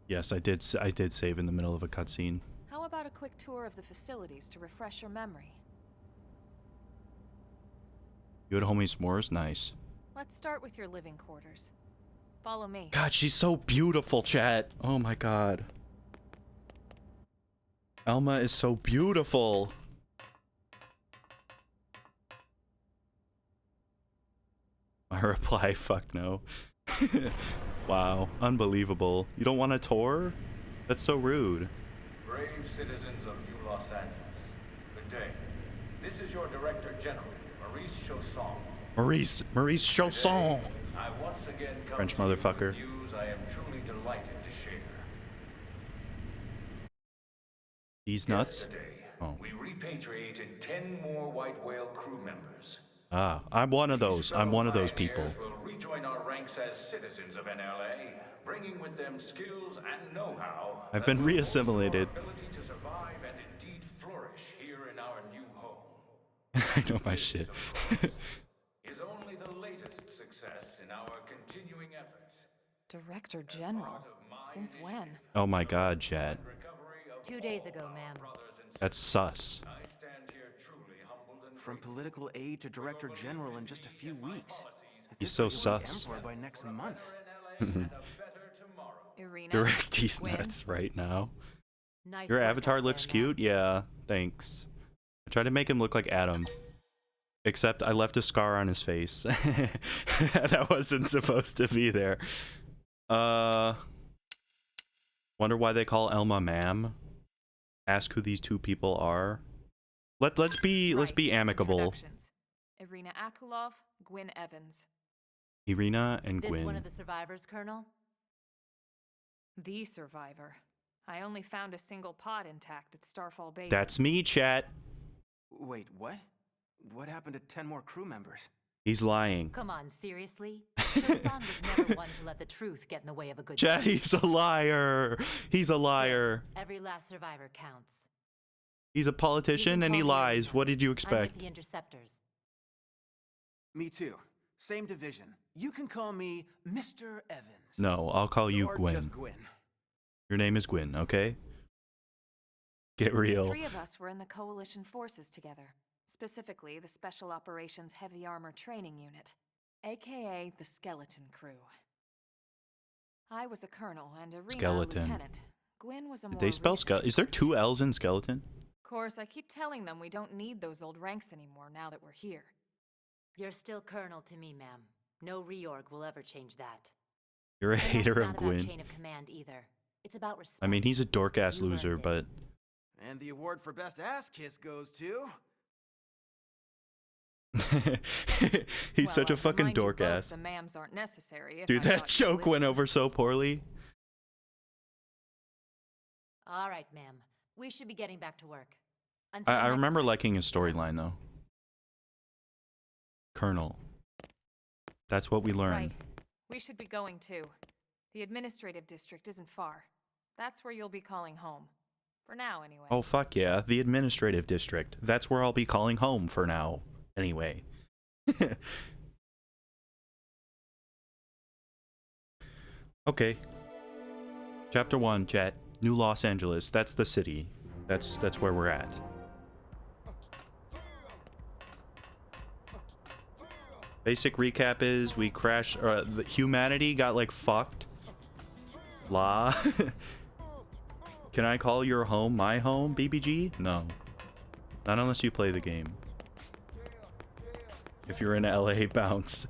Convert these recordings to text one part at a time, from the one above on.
Yes, I did. I did save in the middle of a cutscene. How about a quick tour of the facilities to refresh your memory? You had homie s'mores? Nice. Let's start with your living quarters. Follow me. God, she's so beautiful, chat. Oh my god. Elma is so beautiful. My reply, fuck no. Wow, unbelievable. You don't want a tour? That's so rude. Brave citizens of New Los Angeles, good day. This is your Director General, Maurice Chausson. Maurice Chausson. I once again come French to you motherfucker. with news I am truly delighted to share. These nuts? Yesterday, Oh. we repatriated 10 more white whale crew members. Ah, I'm one of those. I'm one of those people. These fellow pioneers will rejoin our ranks as citizens of NLA, bringing with them skills and know-how. I've been re-assimilated. Ability to survive and indeed flourish here in our new home. I know my shit. Is only the latest success in our continuing efforts. Director General? Since when? Oh my god, chat. 2 days ago, ma'am. That's sus. I stand here truly humbled and From political aide to director general in just a few weeks. At He's this so rate, you'll be sus. emperor by next month. Irina? Direct these Gwyn? nuts right now. Nice Your work avatar out looks there, cute? Yeah, thanks. I tried to make him look like Adam. Except I left a scar on his face. That wasn't supposed to be there. Wonder why they call Elma ma'am. Ask who these two people are. Let's be amicable. Introductions. Irina Akulov, Gwyn Evans. Irina and This one Gwyn. of the survivors, Colonel? The survivor. I only found a single pod intact at Starfall Base. That's me, chat. Wait, what? What happened to 10 more crew members? He's lying. Come on, seriously? Chosan was never one to let the truth get in the way of a good Chat, speech. he's a liar. He's a liar. Still, every last survivor counts. He's a You politician can and he call me lies. Irina. What did you I'm with expect? the Interceptors. Me too. Same division. You can call me Mr. Evans. No, I'll call you or Gwyn. just Gwyn. Your name is Gwyn, okay? Get The real. three of us were in the Coalition forces together. Specifically, the Special Operations Heavy Armor Training Unit, aka the Skeleton Crew. I was a colonel and Irina Skeleton. a lieutenant. Gwyn was a more Did they spell recent skeleton? Is there two recruit. L's in skeleton? Of course, I keep telling them we don't need those old ranks anymore now that we're here. You're still Colonel to me, ma'am. No reorg will ever change that. You're a And that's hater not of about Gwyn. chain of command either. It's about respect. I mean, he's a dork-ass You loser, earned it. but And the award for best ass kiss goes to... he's such a I'd fucking remind you both dork-ass. The ma'ams aren't necessary. If Dude, I that thought you'd joke went listen. over so poorly. All right, ma'am. We should be getting back to work. Until I next remember time. liking his storyline, though. Colonel. That's what we learn. Right. We should be going too. The administrative district isn't far. That's where you'll be calling home. For now, anyway. Oh, fuck yeah. The administrative district. That's where I'll be calling home for now. Anyway. Okay. Chapter 1, chat. New Los Angeles. That's the city. That's where we're at. Basic recap is we crashed. Humanity got like fucked. La. Can I call your home my home, BBG? No. Not unless you play the game. If you're in LA, bounce.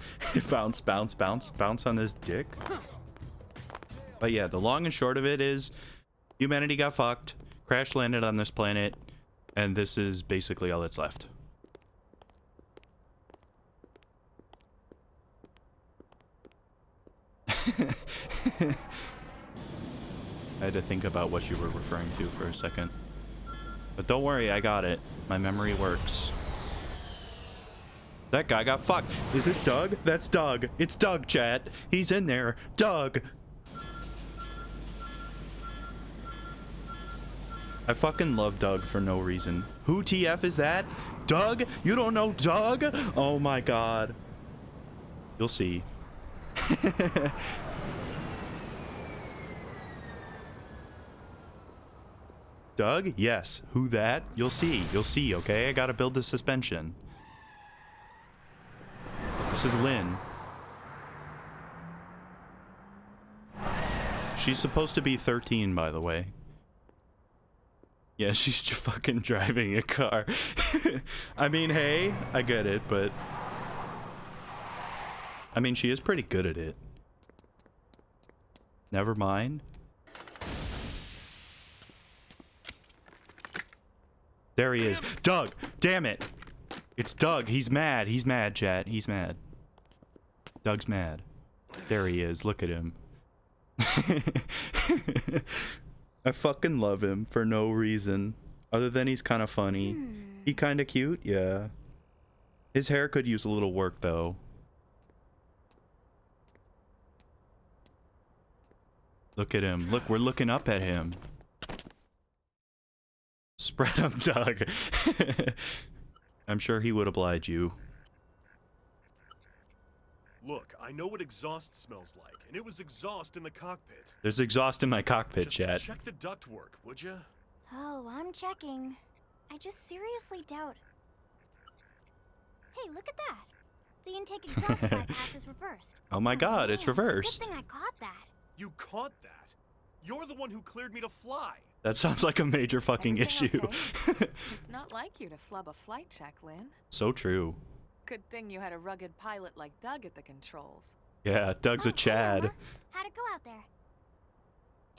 Bounce, bounce, bounce. Bounce on this dick. But yeah, the long and short of it is humanity got fucked, crash landed on this planet, and this is basically all that's left. I had to think about what you were referring to for a second. But don't worry, I got it. My memory works. That guy got fucked. Is this Doug? That's Doug. It's Doug, chat. He's in there. Doug. I fucking love Doug for no reason. Who TF is that? Doug? You don't know Doug? Oh my god. You'll see. Doug? Yes. Who that? You'll see. You'll see, okay? I gotta build the suspension. This is Lynn. She's supposed to be 13, by the way. Yeah, she's fucking driving a car. I mean, hey, I get it, but... I mean, she is pretty good at it. Never mind. There he is. Doug! Damn it! It's Doug. He's mad. He's mad, chat. He's mad. Doug's mad. There he is. Look at him. I fucking love him for no reason. Other than he's kind of funny. He kind of cute? Yeah. His hair could use a little work, though. Look at him. Look, we're looking up at him. Spread him, Doug. I'm sure he would oblige you. Look, I know what exhaust smells like, and it was exhaust in the cockpit. There's exhaust in my cockpit, Just chat. check the ductwork, would you? Oh, I'm checking. I just seriously doubt. Hey, look at that. The intake exhaust bypass is reversed. Oh my god, it's Man, reversed. It's a good thing I caught that. You caught that? You're the one who cleared me to fly. That sounds like a major fucking Everything issue. okay? It's not like you to flub a flight check, Lynn. So true. Good thing you had a rugged pilot like Doug at the controls. Yeah, Doug's a Oh, hey, Chad. Elma. How'd it go out there?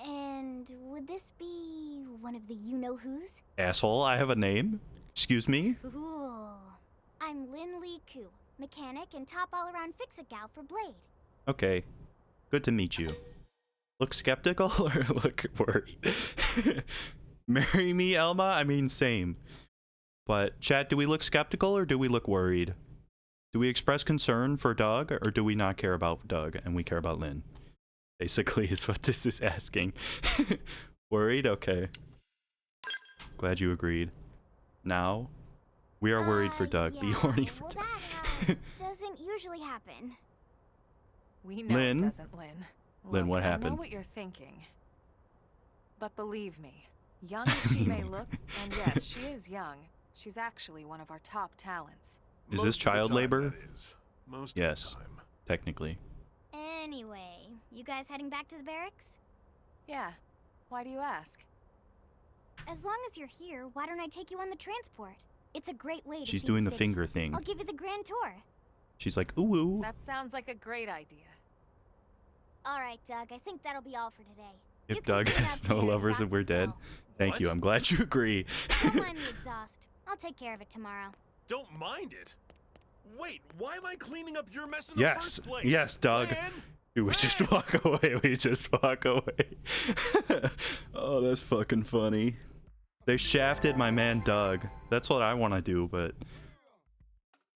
And would this be one of the you-know-who's? Asshole, I have a name? Excuse me? Cool. I'm Lynn Lee Koo, mechanic and top all-around fix-it gal for Blade. Okay. Good to meet you. Look skeptical or look worried? Marry me, Elma? I mean, same. But, chat, do we look skeptical or do we look worried? Do we express concern for Doug or do we not care about Doug and we care about Lynn? Basically is what this is asking. Worried? Okay. Glad you agreed. Now, we are worried for Doug. Be Yeah, horny for well, Doug. that doesn't usually happen. We know Lynn? it doesn't, Lynn. Lynn, what I know happened? what you're thinking. But believe me, young as she may look, and yes, she is young, she's actually one of our top talents. Is Most this of the child time, labor? that is. Most Yes. of the time. Technically. Anyway, you guys heading back to the barracks? Yeah. Why do you ask? As long as you're here, why don't I take you on the transport? It's a great way to She's see doing the city. finger thing. I'll give you the grand tour. She's like, ooh, ooh. That sounds like a great idea. All right, Doug, I think that'll be all for today. If You can Doug clean has up no here and lovers dock and we're the dead. smell. Thank you. What? I'm glad you agree. Don't mind the exhaust. I'll take care of it tomorrow. Don't mind it. Wait, why am I cleaning up your mess in the Yes. first place? Yes, Doug. Lynn? We would just walk away. We just walk away. Oh, that's fucking funny. They shafted my man Doug. That's what I want to do, but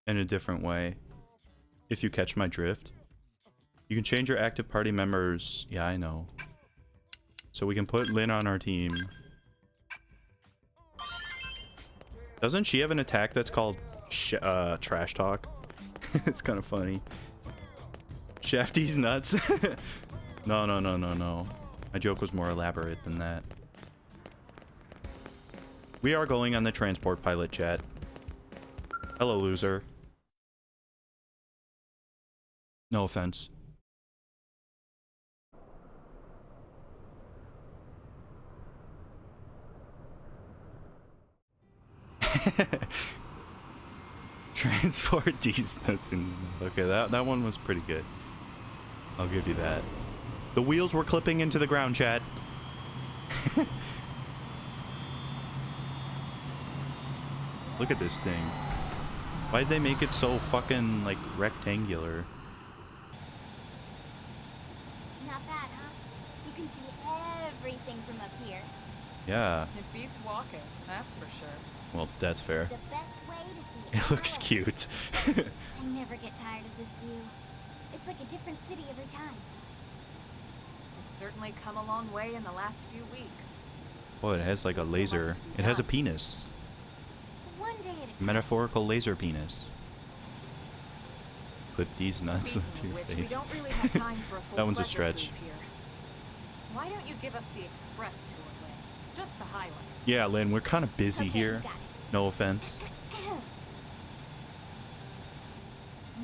in a different way. If you catch my drift. You can change your active party members. Yeah, I know. So we can put Lynn on our team. Doesn't she have an attack that's called trash talk? It's kind of funny. Shafty's nuts. No, no, no, no, no. My joke was more elaborate than that. We are going on the transport pilot, chat. Hello, loser. No offense. Transport these nuts in. Okay, that one was pretty good. I'll give you that. The wheels were clipping into the ground, chat. Look at this thing. Why'd they make it so fucking, like, rectangular? Not bad, huh? You can see everything from up here. Yeah, It beats walking, that's for sure. well, that's fair. The best way to see It looks LA. cute. I never get tired of this view. It's like a different city every time. It's certainly come a long way in the last few weeks. Oh, it has like a Still so much laser. to be It has a done. penis. One day at a time. Metaphorical laser penis. Clip these nuts Speaking into of your which, we face. don't really have time for a full That one's a pleasure stretch. cruise here. Why don't you give us the express tour, Lynn? Just the highlights. Yeah, Lynn, we're kind of busy Okay, here. you got it. No offense.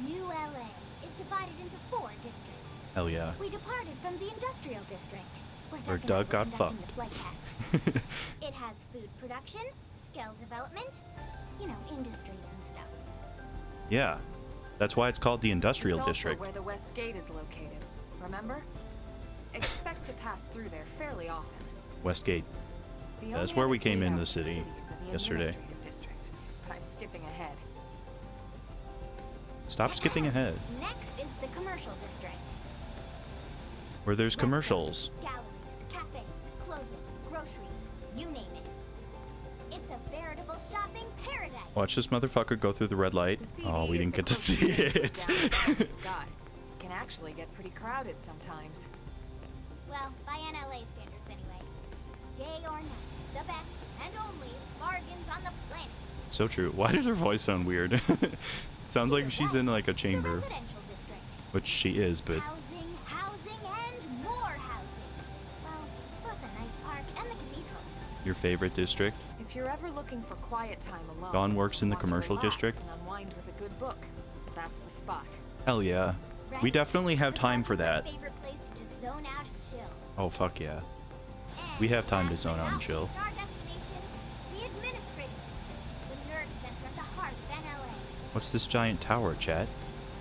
New LA is divided into 4 districts. Hell yeah. We departed from the industrial district, Where Doug got conducting fucked. the flight test. It has food production, skill development, you know, industries and stuff. Yeah. That's why it's called the Industrial It's District. also where the West Gate is located. Remember? Expect to pass through there fairly often. Westgate. The That's only where other we came gate into out the of city is in the yesterday. administrative district. But I'm skipping ahead. Stop skipping ahead. Next is the commercial district. Where there's commercials. Galleries, cafes, clothing, groceries, you name it. It's a veritable shopping paradise. Watch this motherfucker go through the red light. The Oh, CBD we is didn't the get to closest see thing to a it. downtown we've got. It can actually get pretty crowded sometimes. Well, by NLA standards anyway. Day or night, the best and only bargains on the planet. So true. Why does her voice sound weird? Sounds like she's in like a The chamber, residential district. which she is, but Housing, housing, and more housing. Well, plus a nice park and the cathedral. your favorite district? If you're ever looking for quiet time alone, Dawn works in the want to commercial relax district? and unwind with a good book, that's the spot. Hell yeah. Right? We definitely have The time park for is my that. favorite place to just zone out and chill. Oh, fuck yeah. And We have time to last zone but out and not chill. least, our destination, the administrative district, the nerve center at the heart of NLA. What's this giant tower, chat?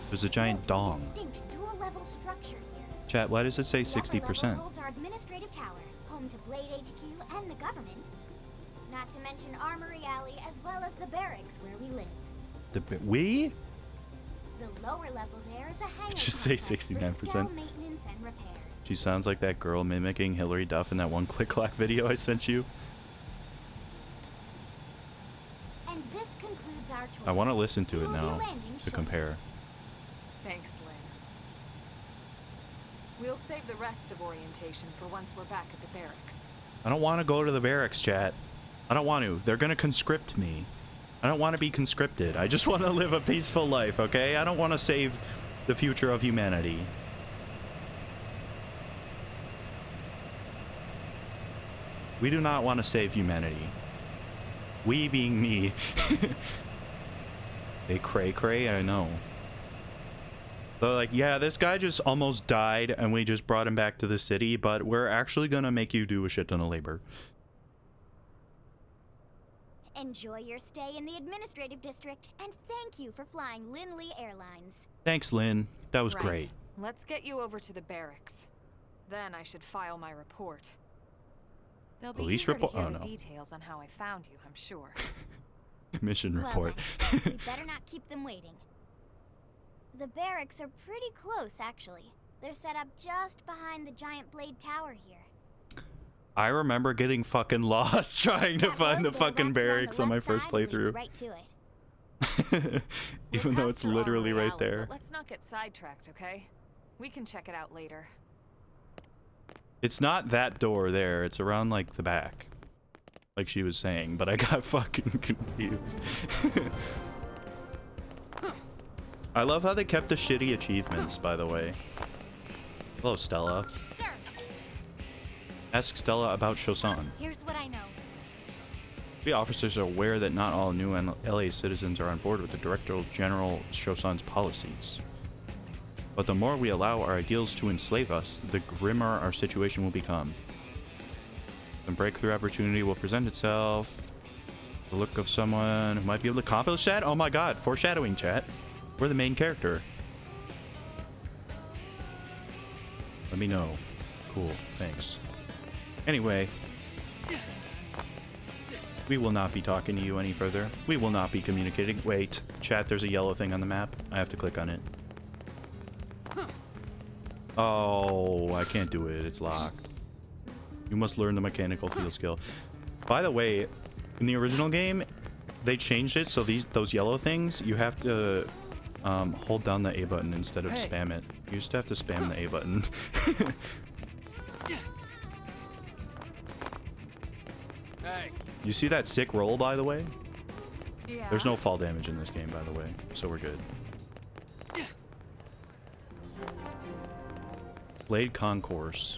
There's a giant Note the dong. distinct dual-level structure here. Chat, why does it say The upper level 60%? holds our administrative tower, home to Blade HQ and the government. Not to mention Armory Alley, as well as the barracks where we live. We? The lower level there is a hangar should say complex for 69%. scale maintenance and repairs. She sounds like that girl mimicking Hillary Duff in that one click-clack video I sent you. And this concludes our tour. I want to listen to We it will be now landing to shortly. compare. Thanks, Lynn. We'll save the rest of orientation for once we're back at the barracks. I don't want to go to the barracks, chat. I don't want to. They're gonna conscript me. I don't want to be conscripted. I just want to live a peaceful life, okay? I don't want to save the future of humanity. We do not want to save humanity. We being me. They cray, I know. They're like, yeah, this guy just almost died and we just brought him back to the city, but we're actually gonna make you do a shit ton of labor. Enjoy your stay in the administrative district, and thank you for flying Lindley Airlines. Thanks, Lynn. That was Right. great. Let's get you over to the barracks. Then I should file my report. They'll be Police eager report- to hear oh, the no. details on how I found you, I'm sure. Mission report. Well, then, we better not keep them waiting. The barracks are pretty close, actually. They're set up just behind the giant blade tower here. I remember getting fucking lost trying to That find the road there fucking wraps around barracks the on my left first side and leads playthrough. right to it. We're Even though past it's your literally Armory right Alley, there. but let's not get sidetracked, okay? We can check it out later. It's not that door there. It's around like the back. Like she was saying, but I got fucking confused. I love how they kept the shitty achievements, by the way. Hello, Stella. Sir, Ask Stella about Shosan. here's what I know. The officers are aware that not all new LA citizens are on board with the Director General Shosan's policies. But the more we allow our ideals to enslave us, the grimmer our situation will become. The breakthrough opportunity will present itself. The look of someone who might be able to accomplish that? Oh my god, foreshadowing, chat. We're the main character. Let me know. Cool, thanks. Anyway, we will not be talking to you any further. We will not be communicating. Wait, chat, there's a yellow thing on the map. I have to click on it. Oh, I can't do it. It's locked. You must learn the mechanical field skill. By the way, in the original game, they changed it so those yellow things, you have to hold down the A button instead of spam it. You used to have to spam the A button. Hey. You see that sick roll, by the way? Yeah. There's no fall damage in this game, by the way, so we're good. Blade Concourse.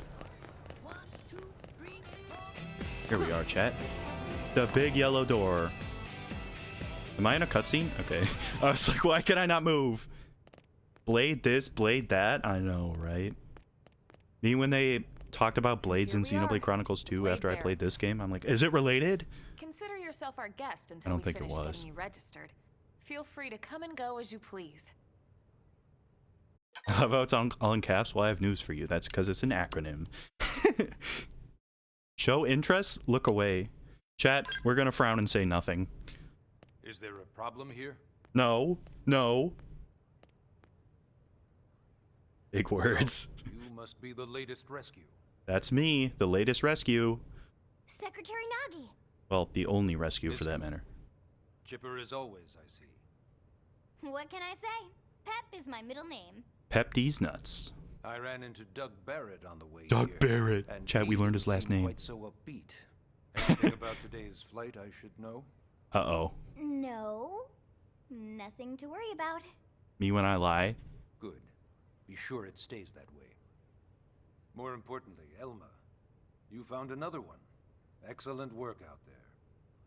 Here we are, chat. The big yellow door. Am I in a cutscene? Okay. I was like, why can I not move? Blade this, blade that. I know, right? Me when they talked about blades in here we Xenoblade are. Chronicles 2 Blade after I played barracks. this game, I'm like, is it related? Consider yourself our guest until don't we think it finish was. getting you registered. Feel free to come and go as you please. I love how it's all in caps. Well, I have news for you. That's because it's an acronym. Show interest, look away. Chat, we're gonna frown and say nothing. Is there a problem here? No, no. Big words. You must be the latest rescue. That's me, the latest rescue. Secretary Nagi. Well, the only rescue for that Rescue. matter. Chipper as always, I see. What can I say? Pep is my middle name. Pep these nuts. I ran into Doug Barrett on the way Doug here. Barrett. And Chat, we he learned his didn't last seem name. Quite so upbeat. Anything about today's flight I should know? Uh-oh. No. Nothing to worry about. Me when I lie. Good. Be sure it stays that way. More importantly, Elma, you found another one. Excellent work out there.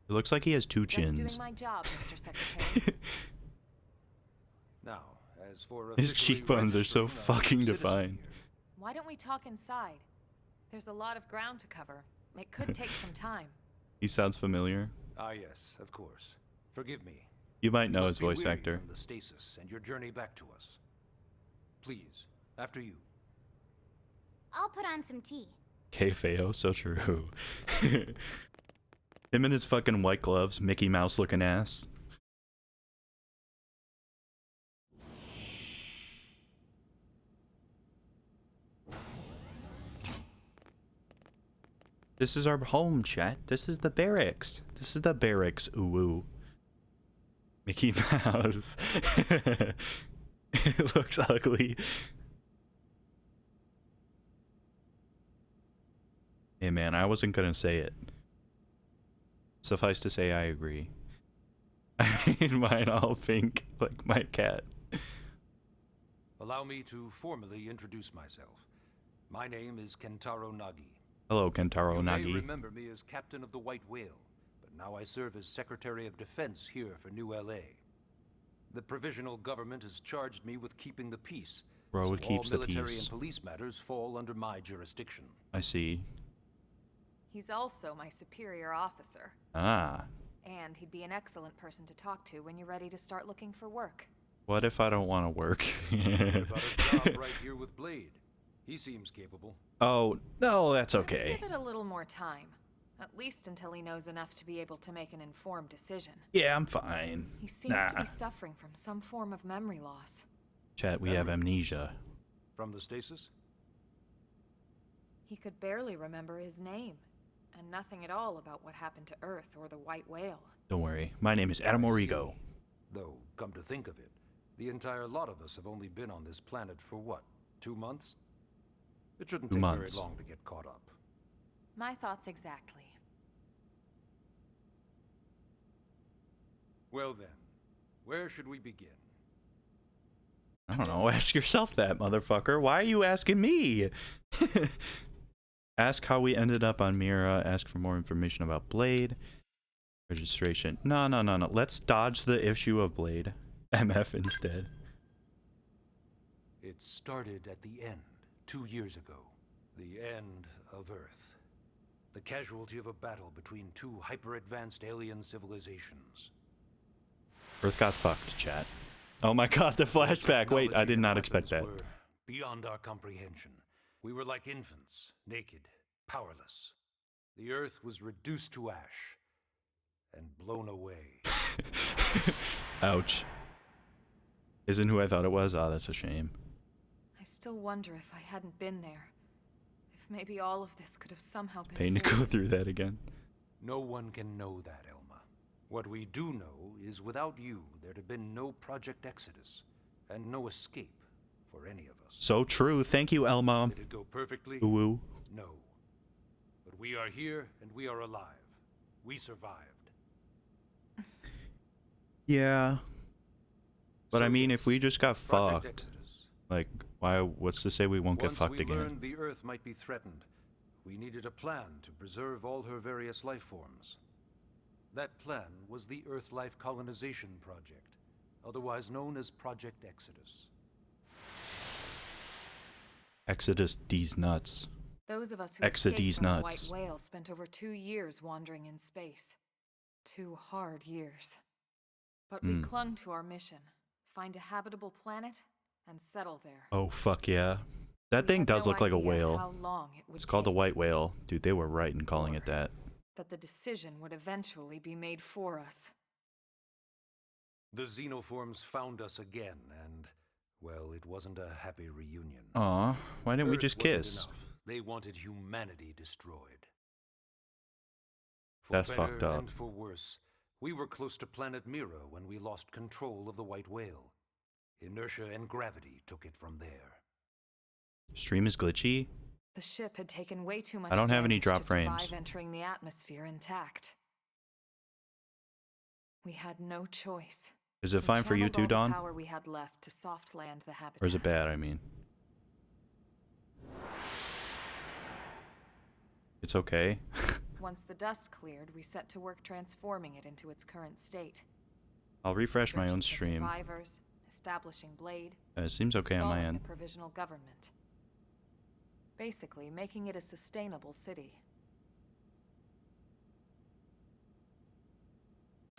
It looks like he has two Just doing chins. my job, Mr. Secretary. Now, as for His officially cheekbones are so registering a fucking citizen defined. here, Why don't we talk inside? There's a lot of ground to cover. It could take some time. He sounds familiar. Ah, yes, of course. Forgive me. You might You know must his be voice weary actor. From the stasis and your journey back to us. Please, after you. I'll put on some tea. K-Feo, so true. Him in his fucking white gloves, Mickey Mouse looking ass. This is our home, chat. This is the barracks. This is the barracks. Ooh, ooh. Mickey Mouse. It looks ugly. Hey man, I wasn't gonna say it. Suffice to say, I agree. I made mine all pink, like my cat. Allow me to formally introduce myself. My name is Kentaro Nagi. Hello, Kentaro You may Nagi. remember me as Captain of the White Whale, but now I serve as Secretary of Defense here for New LA. The provisional government has charged me with keeping the peace. Bro, so it keeps all the military peace. and police matters fall under my jurisdiction. I see. He's also my superior officer. Ah. And he'd be an excellent person to talk to when you're ready to start looking for work. What if I don't want to work? What about a job right here with Blade? He seems capable. Oh, no, that's okay. Let's give it a little more time. At least until he knows enough to be able to make an informed decision. Yeah, I'm fine. He seems to Nah. be suffering from some form of memory loss. Chat, we have amnesia. From the stasis? He could barely remember his name, and nothing at all about what happened to Earth or the White Whale. Don't worry. My name is Adam I Origo. see. Though, come to think of it, the entire lot of us have only been on this planet for what, 2 months? It shouldn't 2 take months. very long to get caught up. My thoughts exactly. Well then, where should we begin? I don't know. Ask yourself that, motherfucker. Why are you asking me? Ask how we ended up on Mira. Ask for more information about Blade. Registration. No. Let's dodge the issue of Blade. MF instead. It started at the end, 2 years ago. The end of Earth. The casualty of a battle between two hyper-advanced alien civilizations. Earth got fucked, chat. Oh my god, the flashback. Wait, I did not expect that. Were beyond our comprehension. We were like infants, naked, powerless. The Earth was reduced to ash and blown away. Ouch. Isn't who I thought it was? Oh, that's a shame. I still wonder if I hadn't been there. If maybe all of this could have somehow been Pain to go avoided. through that again. No one can know that, Elma. What we do know is without you, there'd have been no Project Exodus, and no escape for any of us. So true. Thank you, Elma. Did it go perfectly? Ooh, ooh. No. But we are here, and we are alive. We survived. Yeah. But So I mean, yes, if we just got Project fucked, Exodus. like, why? What's to say we won't get Once fucked we again? learned the Earth might be threatened, we needed a plan to preserve all her various life forms. That plan was the Earth-Life Colonization Project, otherwise known as Project Exodus. Exodus D's nuts. Those of us who Exodus escaped from the nuts. White Whale spent over 2 years wandering in space. 2 hard years. But we clung to our mission. Find a habitable planet and settle there. Oh, fuck yeah. That We thing had does no look like a idea whale. how long it would It's called the take. white whale. Dude, they were right in calling it that. That the decision would eventually be made for us. The xenoforms found us again, and, well, it wasn't a happy reunion. Aw, why didn't we Earth just wasn't kiss? enough. They wanted humanity destroyed. For That's better fucked up. and for worse, we were close to planet Mira when we lost control of the White Whale. Inertia and gravity took it from there. Stream is glitchy? The ship had taken way too much I don't have any damage drop to survive frames. entering the atmosphere intact. We had no choice. Is it We fine for you channeled too, all the Dawn? power we had left to soft land the habitat. Or is it bad, I mean? It's okay. Once the dust cleared, we set to work transforming it into its current state. I'll refresh my own Searching for stream. survivors, establishing Blade, It seems okay on my installing end. the provisional government. Basically, making it a sustainable city.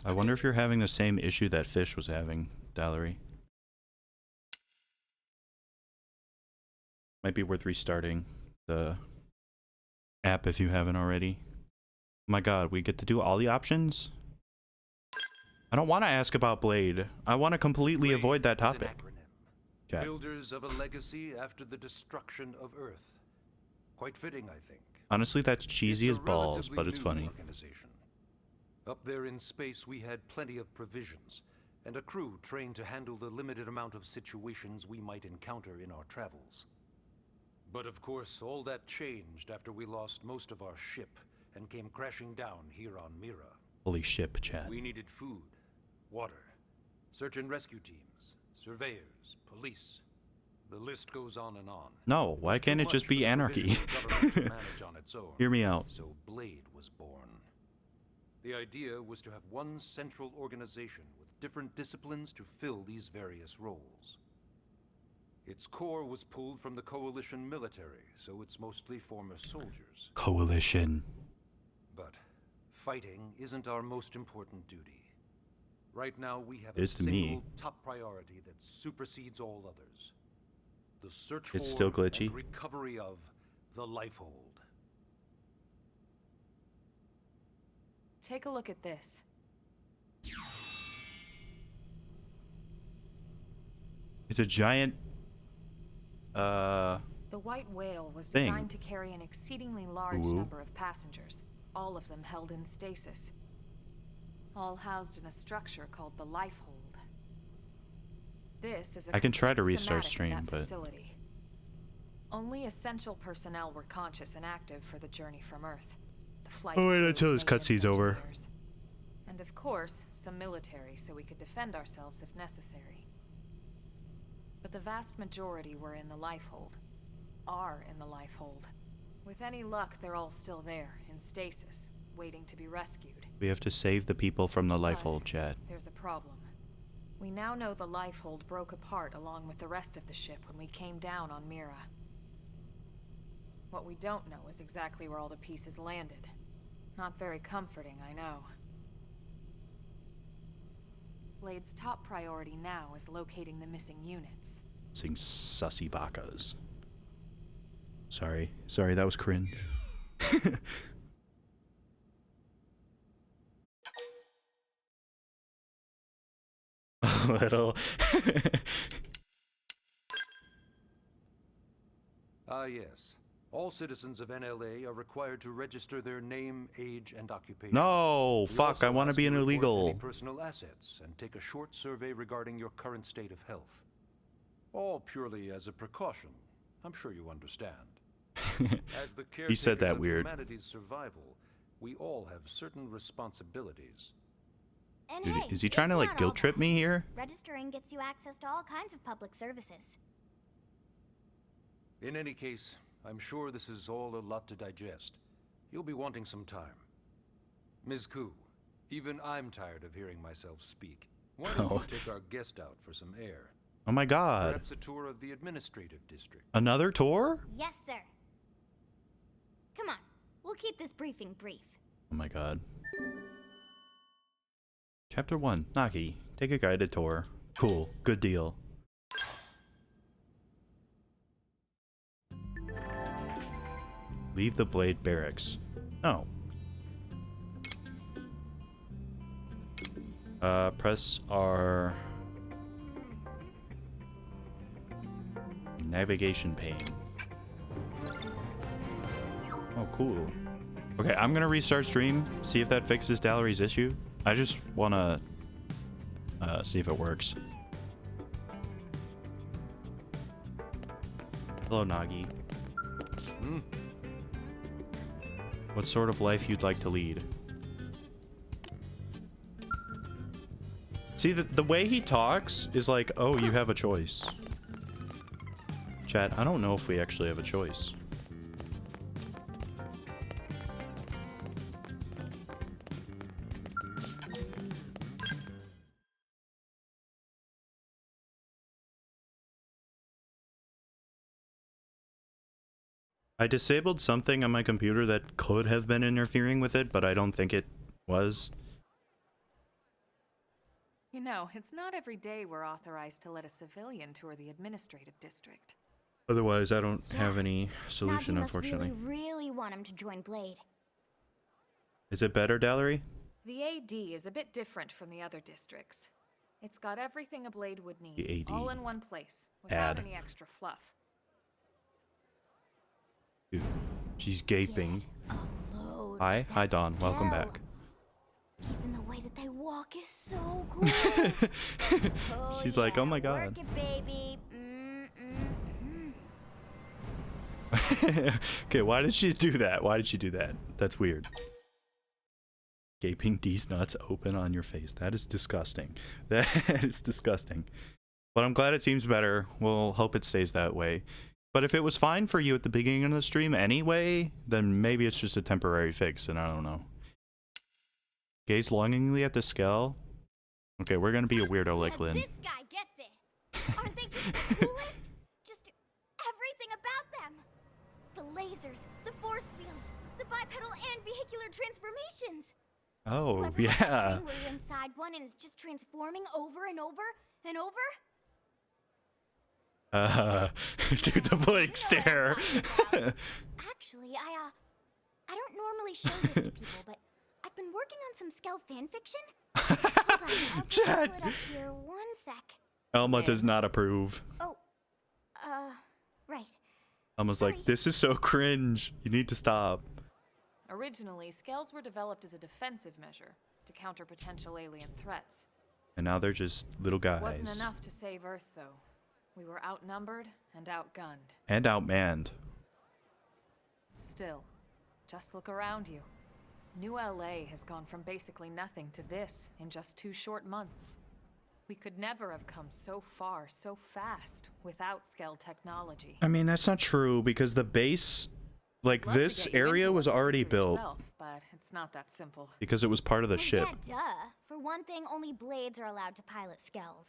I wonder if you're having the same issue that Fish was having, Dallery. Might be worth restarting the app if you haven't already. Oh my god, we get to do all the options? I don't want to ask about Blade. I want to completely Blade avoid that is an topic. acronym. Chat. Builders of a legacy after the destruction of Earth. Quite fitting, I think. Honestly, that's cheesy It's as a balls, relatively but it's new funny. organization. Up there in space, we had plenty of provisions, and a crew trained to handle the limited amount of situations we might encounter in our travels. But of course, all that changed after we lost most of our ship and came crashing down here on Mira. Holy ship, chat. We needed food, water, search and rescue teams, surveyors, police. The list goes on and on. No, why It was can't too it just much be for the anarchy? provisional government to manage on its own. Hear me out. So Blade was born. The idea was to have one central organization with different disciplines to fill these various roles. Its core was pulled from the Coalition military, so it's mostly former soldiers. Coalition. But fighting isn't our most important duty. Right now we have Is a to me. single top priority that supersedes all others. The search for It's still glitchy. and recovery of the Lifehold. Take a look at this. It's a giant The White Whale was thing. designed to carry an exceedingly large Ooh. number of passengers, all of them held in stasis. All housed in a structure called the Lifehold. This is a I can try to complete restart schematic of stream, that but- facility. Only essential personnel were conscious and active for the journey from Earth. The flight Oh, wait crew until and this maintenance cutscene's over. engineers. And of course, some military so we could defend ourselves if necessary. But the vast majority were in the Lifehold. Are in the Lifehold. With any luck, they're all still there, in stasis, waiting to be rescued. We have to save the people from the Lifehold, But chat. there's a problem. We now know the Lifehold broke apart along with the rest of the ship when we came down on Mira. What we don't know is exactly where all the pieces landed. Not very comforting, I know. Blade's top priority now is locating the missing units. Sing sussy bakas. Sorry, that was cringe. A little. Ah, yes. All citizens of NLA are required to register their name, age, and occupation. No, We fuck, also I want to ask be you an report illegal. any personal assets and take a short survey regarding your current state of health. All purely as a precaution. I'm sure you understand. As the He said that caretakers of weird. humanity's survival, we all have certain responsibilities. And Dude, hey, is he trying to it's like not guilt all trip bad. me here? Registering gets you access to all kinds of public services. In any case, I'm sure this is all a lot to digest. You'll be wanting some time. Ms. Koo, even I'm tired of hearing myself speak. Why don't you take our guest out for some air? Oh my god. Perhaps a tour of the administrative district. Another tour? Yes, sir. Come on, we'll keep this briefing brief. Oh my god. Chapter 1. Nagi. Take a guided tour. Cool. Good deal. Leave the Blade Barracks. Oh. Press R. Navigation pane. Oh, cool. Okay, I'm gonna restart stream, see if that fixes Dallery's issue. I just wanna see if it works. Hello, Nagi. What sort of life you'd like to lead? See, the way he talks is like, oh, you have a choice. Chat, I don't know if we actually have a choice. I disabled something on my computer that could have been interfering with it, but I don't think it was. You know, it's not every day we're authorized to let a civilian tour the administrative district. Otherwise, I don't have any solution, Nagi must unfortunately. really want him to join Blade. Is it better, Dallery? The AD is a bit different from the other districts. It's got everything a Blade would need, The AD. all in one place, without Add. any extra fluff. Dude, she's gaping. Get a load Hi, of hi that Dawn, welcome scale. back. Even the way that they walk is so cool. Oh, She's like, oh my yeah, god. Work it, baby. Okay, why did she do that? Why did she do that? That's weird. Gaping D's nuts open on your face. That is disgusting. That is disgusting. But I'm glad it seems better. We'll hope it stays that way. But if it was fine for you at the beginning of the stream anyway, then maybe it's just a temporary fix, and I don't know. Gaze longingly at the skull. Okay, we're gonna be a weirdo like Lynn. This guy gets it. Aren't they just the coolest? Just everything about them. The lasers, the force fields, the bipedal and vehicular transformations. Oh, Whoever had that yeah. train where you're inside one and is just transforming over and over and over. Dude, the blank stare. Actually, I don't normally show this to people, but I've been working on some Skell fanfiction. Hold on, I'll just Chat. pull it up here. 1 sec. Elma does not approve. Oh, right. Elma's like, this is so cringe. You need to stop. Originally, scales were developed as a defensive measure to counter potential alien threats. And now they're just little guys. Wasn't enough to save Earth, though. We were outnumbered and outgunned. And outmanned. Still, just look around you. New LA has gone from basically nothing to this in just 2 short months. We could never have come so far so fast without Skell technology. I mean, that's not true because the base, like Love to this get you area into was what you see already for built yourself, but it's not that simple. because it was part of the Well, ship. Yeah, duh. For one thing, only Blades are allowed to pilot Skells.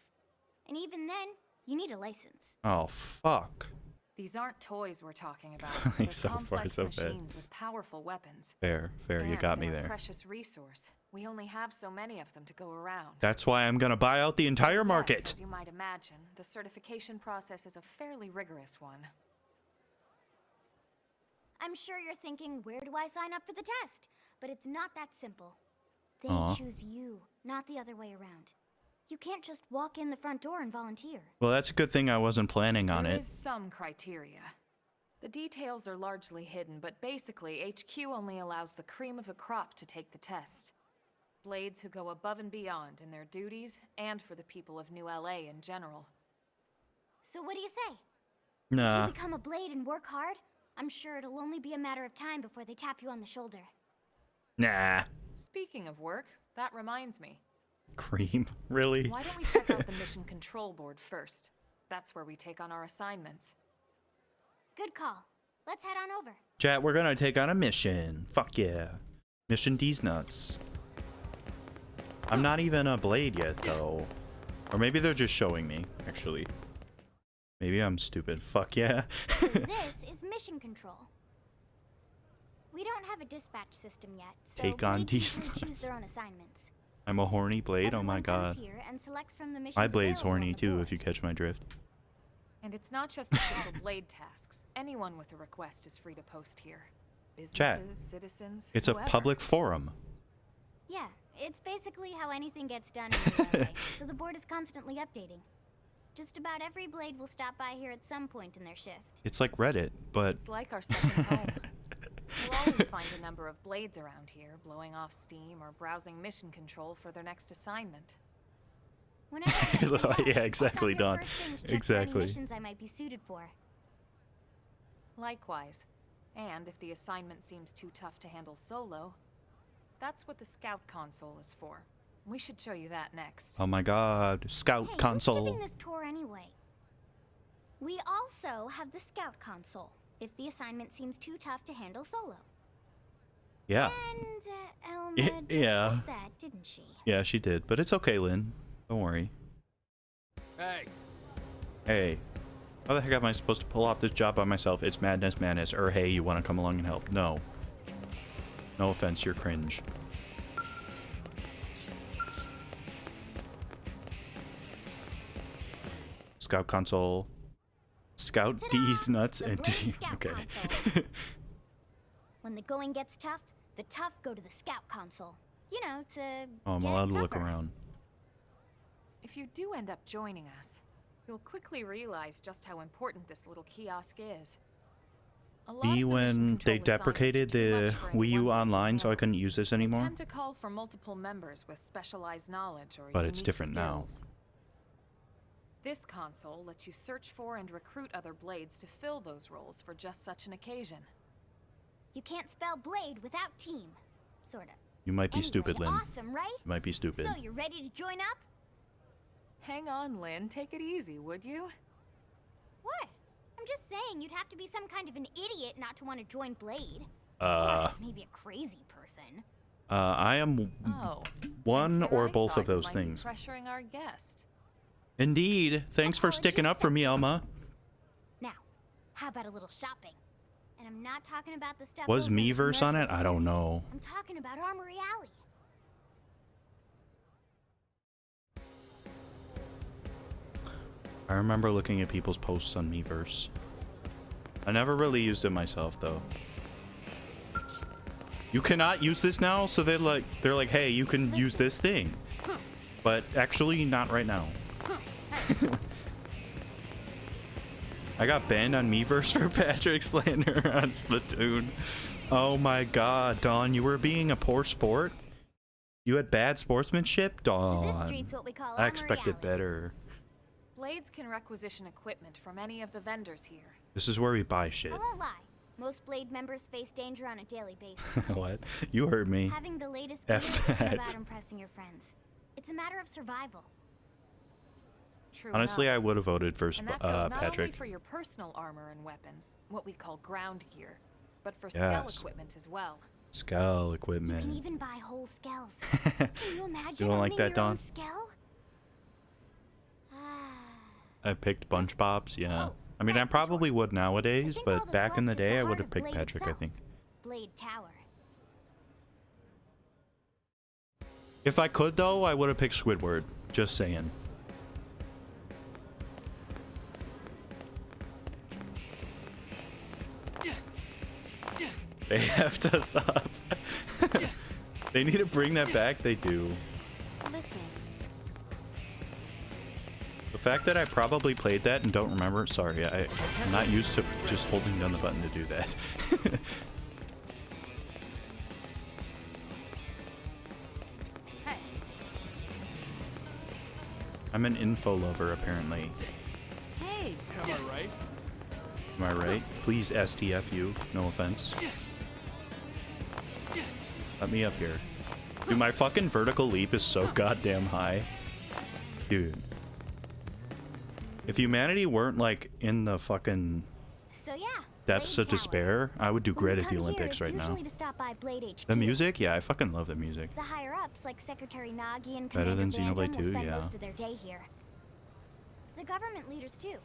And even then, you need a license. Oh, fuck. These aren't toys we're talking about. They're So far, complex so bad. machines with powerful weapons. Fair, you And got me they're a there. precious resource. We only have so many of them to go around. That's why I'm gonna buy out the entire So market. yes, as you might imagine, the certification process is a fairly rigorous one. I'm sure you're thinking, where do I sign up for the test? But it's not that simple. They Aw. choose you, not the other way around. You can't just walk in the front door and volunteer. Well, that's a good thing I wasn't planning on There it. is some criteria. The details are largely hidden, but basically, HQ only allows the cream of the crop to take the test. Blades who go above and beyond in their duties, and for the people of New LA in general. So what do you say? Nah. If you become a Blade and work hard, I'm sure it'll only be a matter of time before they tap you on the shoulder. Nah. Speaking of work, that reminds me. Cream? Really? Why don't we check out the mission control board first? That's where we take on our assignments. Good call. Let's head on over. Chat, we're gonna take on a mission. Fuck yeah. Mission D's nuts. I'm not even a blade yet, though. Or maybe they're just showing me, actually. Maybe I'm stupid. Fuck yeah. So this is mission control. We don't have a dispatch system yet, so Take on blades these usually choose nuts. their own assignments. I'm a horny blade? Oh my Everyone comes god. here and selects from the missions My blade's available on horny the too, board. if you catch my drift. And it's not just official blade tasks. Anyone with a request is free to post here. Businesses, citizens, It's a whoever. public forum. Yeah, it's basically how anything gets done in the LA, so the board is constantly updating. Just about every blade will stop by here at some point in their shift. It's like Reddit, but It's like our second home. You'll always find a number of blades around here, blowing off steam or browsing mission control for their next assignment. Whenever I get free Yeah, time, I'll exactly, stop here Dawn. first thing to check for Exactly. any missions I might be suited for. Likewise. And if the assignment seems too tough to handle solo, that's what the scout console is for. We should show you that next. oh my god, Scout Hey, console. who's giving this tour anyway? We also have the scout console, if the assignment seems too tough to handle solo. Yeah, And Elma Y- just yeah. said that, didn't she? yeah, she did, but it's okay, Lynn. Don't worry. Hey, Hey, how the heck am I supposed to pull off this job by myself? It's madness, madness. Or hey, you want to come along and help? No. No offense, you're cringe. Scout console. Scout Ta-da! D's nuts The and Blade D. Scout Okay. console. When the going gets tough, the tough go to the scout console. You know, to Oh, I'm get allowed to look tougher. around. If you do end up joining us, you'll quickly realize just how important this little kiosk is. A lot of Me the mission when control they assignments are deprecated too the much for Wii U anyone to Online, so I handle. couldn't use this They anymore. tend to call for multiple members with specialized knowledge or But it's unique different now. skills. This console lets you search for and recruit other blades to fill those roles for just such an occasion. You can't spell blade without team. Sorta. You might be Anyway, stupid, Lynn. Awesome, right? You might be stupid. So, you ready to join up? Hang on, Lynn. Take it easy, would you? What? I'm just saying you'd have to be some kind of an idiot not to want to join Blade. Uh, Or maybe a crazy person. I am Oh. one Here or I both thought of you those might be things. pressuring our guest. Indeed. Thanks for sticking up for me, Elma. Now, how about a little shopping? And I'm not talking about the stuff Was over in the Miiverse on it? commercial I don't district. know. I'm talking about Armory Alley. I remember looking at people's posts on Miiverse. I never really used it myself, though. You cannot use this now, so they're like, hey, you can use this thing. But actually, not right now. I got banned on Miiverse for Patrick slander on Splatoon. Oh my god, Dawn, you were being a poor sport? You had bad sportsmanship? So Dawn. this street's what we call I Armory expected Alley. better. Blades can requisition equipment from any of the vendors here. This is where we buy shit. I won't lie. Most Blade members face danger on a daily basis. What? You heard me. Having the latest gear F isn't that. about impressing your friends. It's a matter of survival. True Honestly, I enough. would have voted for And that goes not only Patrick. for your personal armor and weapons, what we call ground gear, but for Yes. scale equipment as well. Skull You equipment. can even buy whole skells. Can you imagine don't like owning that, your Dawn? own skell? Ah. I picked Bunch Pops, yeah. Oh, I mean, I right, probably which one? would nowadays, I think all but that's back in the left is day, I heart would have of picked Blade Patrick, I itself. think. Blade Tower. If I could, though, I would have picked Squidward. Just saying. They effed us up. They need to bring that back, they do. Listen, The fact that I probably played that and don't remember, sorry, I'm not used to just holding down the button to do that. hey, I'm an info lover, apparently. hey, am I right? Am I right? Please STF you, no offense. Let me up here. Dude, my fucking vertical leap is so goddamn high. Dude. If humanity weren't, like, in the fucking... So yeah, depths Blade of Tower. despair. I would do When great you at the come here, Olympics it's right now. usually to stop by Blade HQ. The music? Yeah, I fucking love the music. The higher-ups, like Secretary Nagi and Better Commander than Xenoblade Vandam, will 2, spend yeah. most of their day here. The government leaders, too.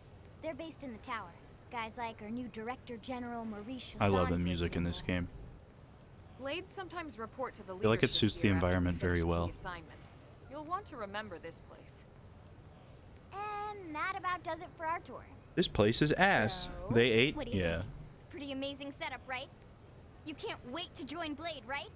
They're based in the tower. Guys like our new Director General Maurice I love Hassan, the for music in this example. game. Blades sometimes report to the leadership feel like it suits the here after you environment very finish key well. assignments. You'll want to remember this place. And that about does it for our tour. This place is ass. So, They ate? what do you Yeah. think? Pretty amazing setup, right? You can't wait to join Blade, right?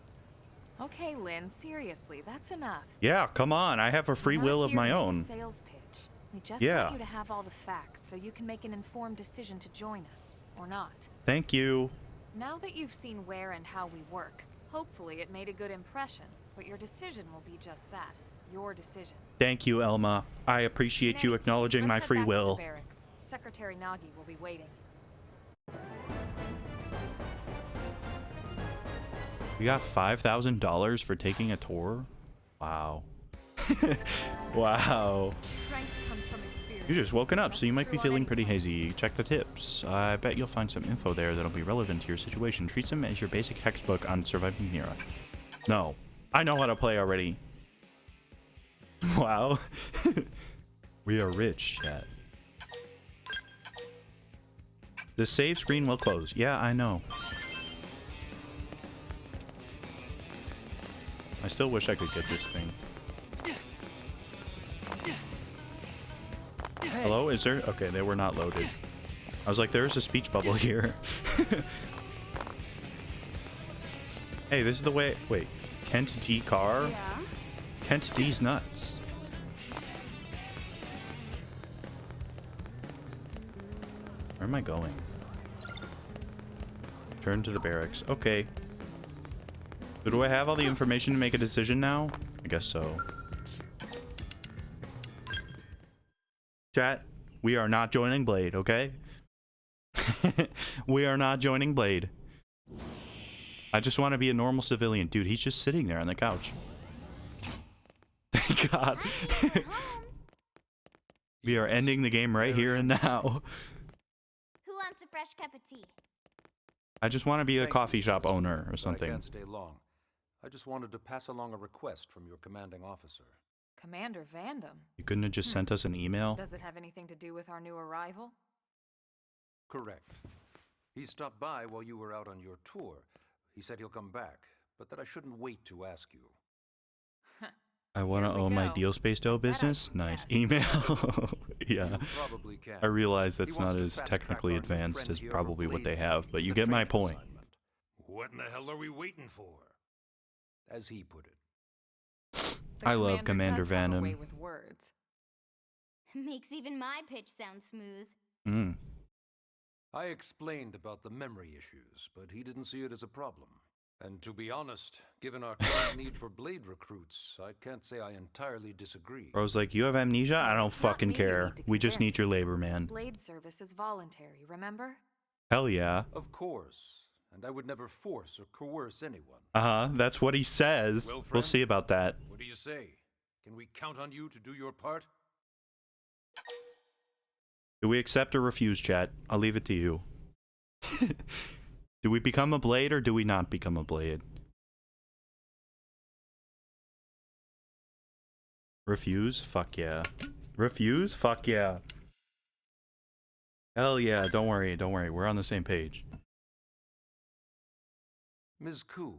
Okay, Lynn, seriously, that's enough. Yeah, come on. I have a free We're not will of here my to make a own. sales pitch. We just Yeah. want you to have all the facts so you can make an informed decision to join us, or not. Thank you. Now that you've seen where and how we work, hopefully it made a good impression, but your decision will be just that, your decision. Thank you, Elma. I In appreciate any you case, acknowledging my let's head free back to the will. barracks. Secretary Nagi will be waiting. You got $5,000 for taking a tour? Wow. Wow. Strength comes from experience. You just woken up, so you That's might be true on feeling any pretty front. hazy. Check the tips. I bet you'll find some info there that'll be relevant to your situation. Treat them as your basic textbook on surviving Nira. No. I know how to play already. Wow. We are rich, chat. The save screen will close. Yeah, I know. I still wish I could get this thing. Hello, is there? Okay, they were not loaded. I was like, there's a speech bubble here. Hey, this is the way. Wait, Kent D. Carr? Yeah. Kent D's nuts. Where am I going? Turn to the barracks. Okay. So do I have all the information to make a decision now? I guess so. Chat, we are not joining Blade, okay? We are not joining Blade. I just want to be a normal civilian. Dude, he's just sitting there on the couch. Thank God. Hi, you're home. We are ending the game right here and now. Who wants a fresh cup of tea? I just want to be a Thank you, coffee shop Mister, owner or but I something. can't stay long. I just wanted to pass along a request from your commanding officer. Commander Vandam. You couldn't have just sent us an email? Does it have anything to do with our new arrival? Correct. He stopped by while you were out on your tour. He said he'll come back, but that I shouldn't wait to ask you. I want to Here we own my go. deal space dough That I business? can Nice. guess. Email. Yeah. You probably can. I realize He that's wants not to as fast-track technically our new advanced friend as here for probably what they Blade have, duty, but you the get my training point. assignment. What in the hell are we waiting for? As he put it. The I love Commander does have a way Vandam. with words. Makes even my pitch sound smooth. Mm. I explained about the memory issues, but he didn't see it as a problem. And to be honest, given our current need for Blade recruits, I can't say I entirely disagree. Bro's like, you have amnesia? I don't It's not fucking me you care. need to We just need convince. your labor, man. Blade service is voluntary, remember? Hell yeah. Of course, and I would never force or coerce anyone. Uh-huh. That's what he says. Well, We'll friend? see about that. What do you say? Can we count on you to do your part? Do we accept or refuse, chat? I'll leave it to you. Do we become a Blade or do we not become a Blade? Refuse? Fuck yeah. Refuse? Fuck yeah. Hell yeah. Don't worry. Don't worry. We're on the same page. Ms. Koo,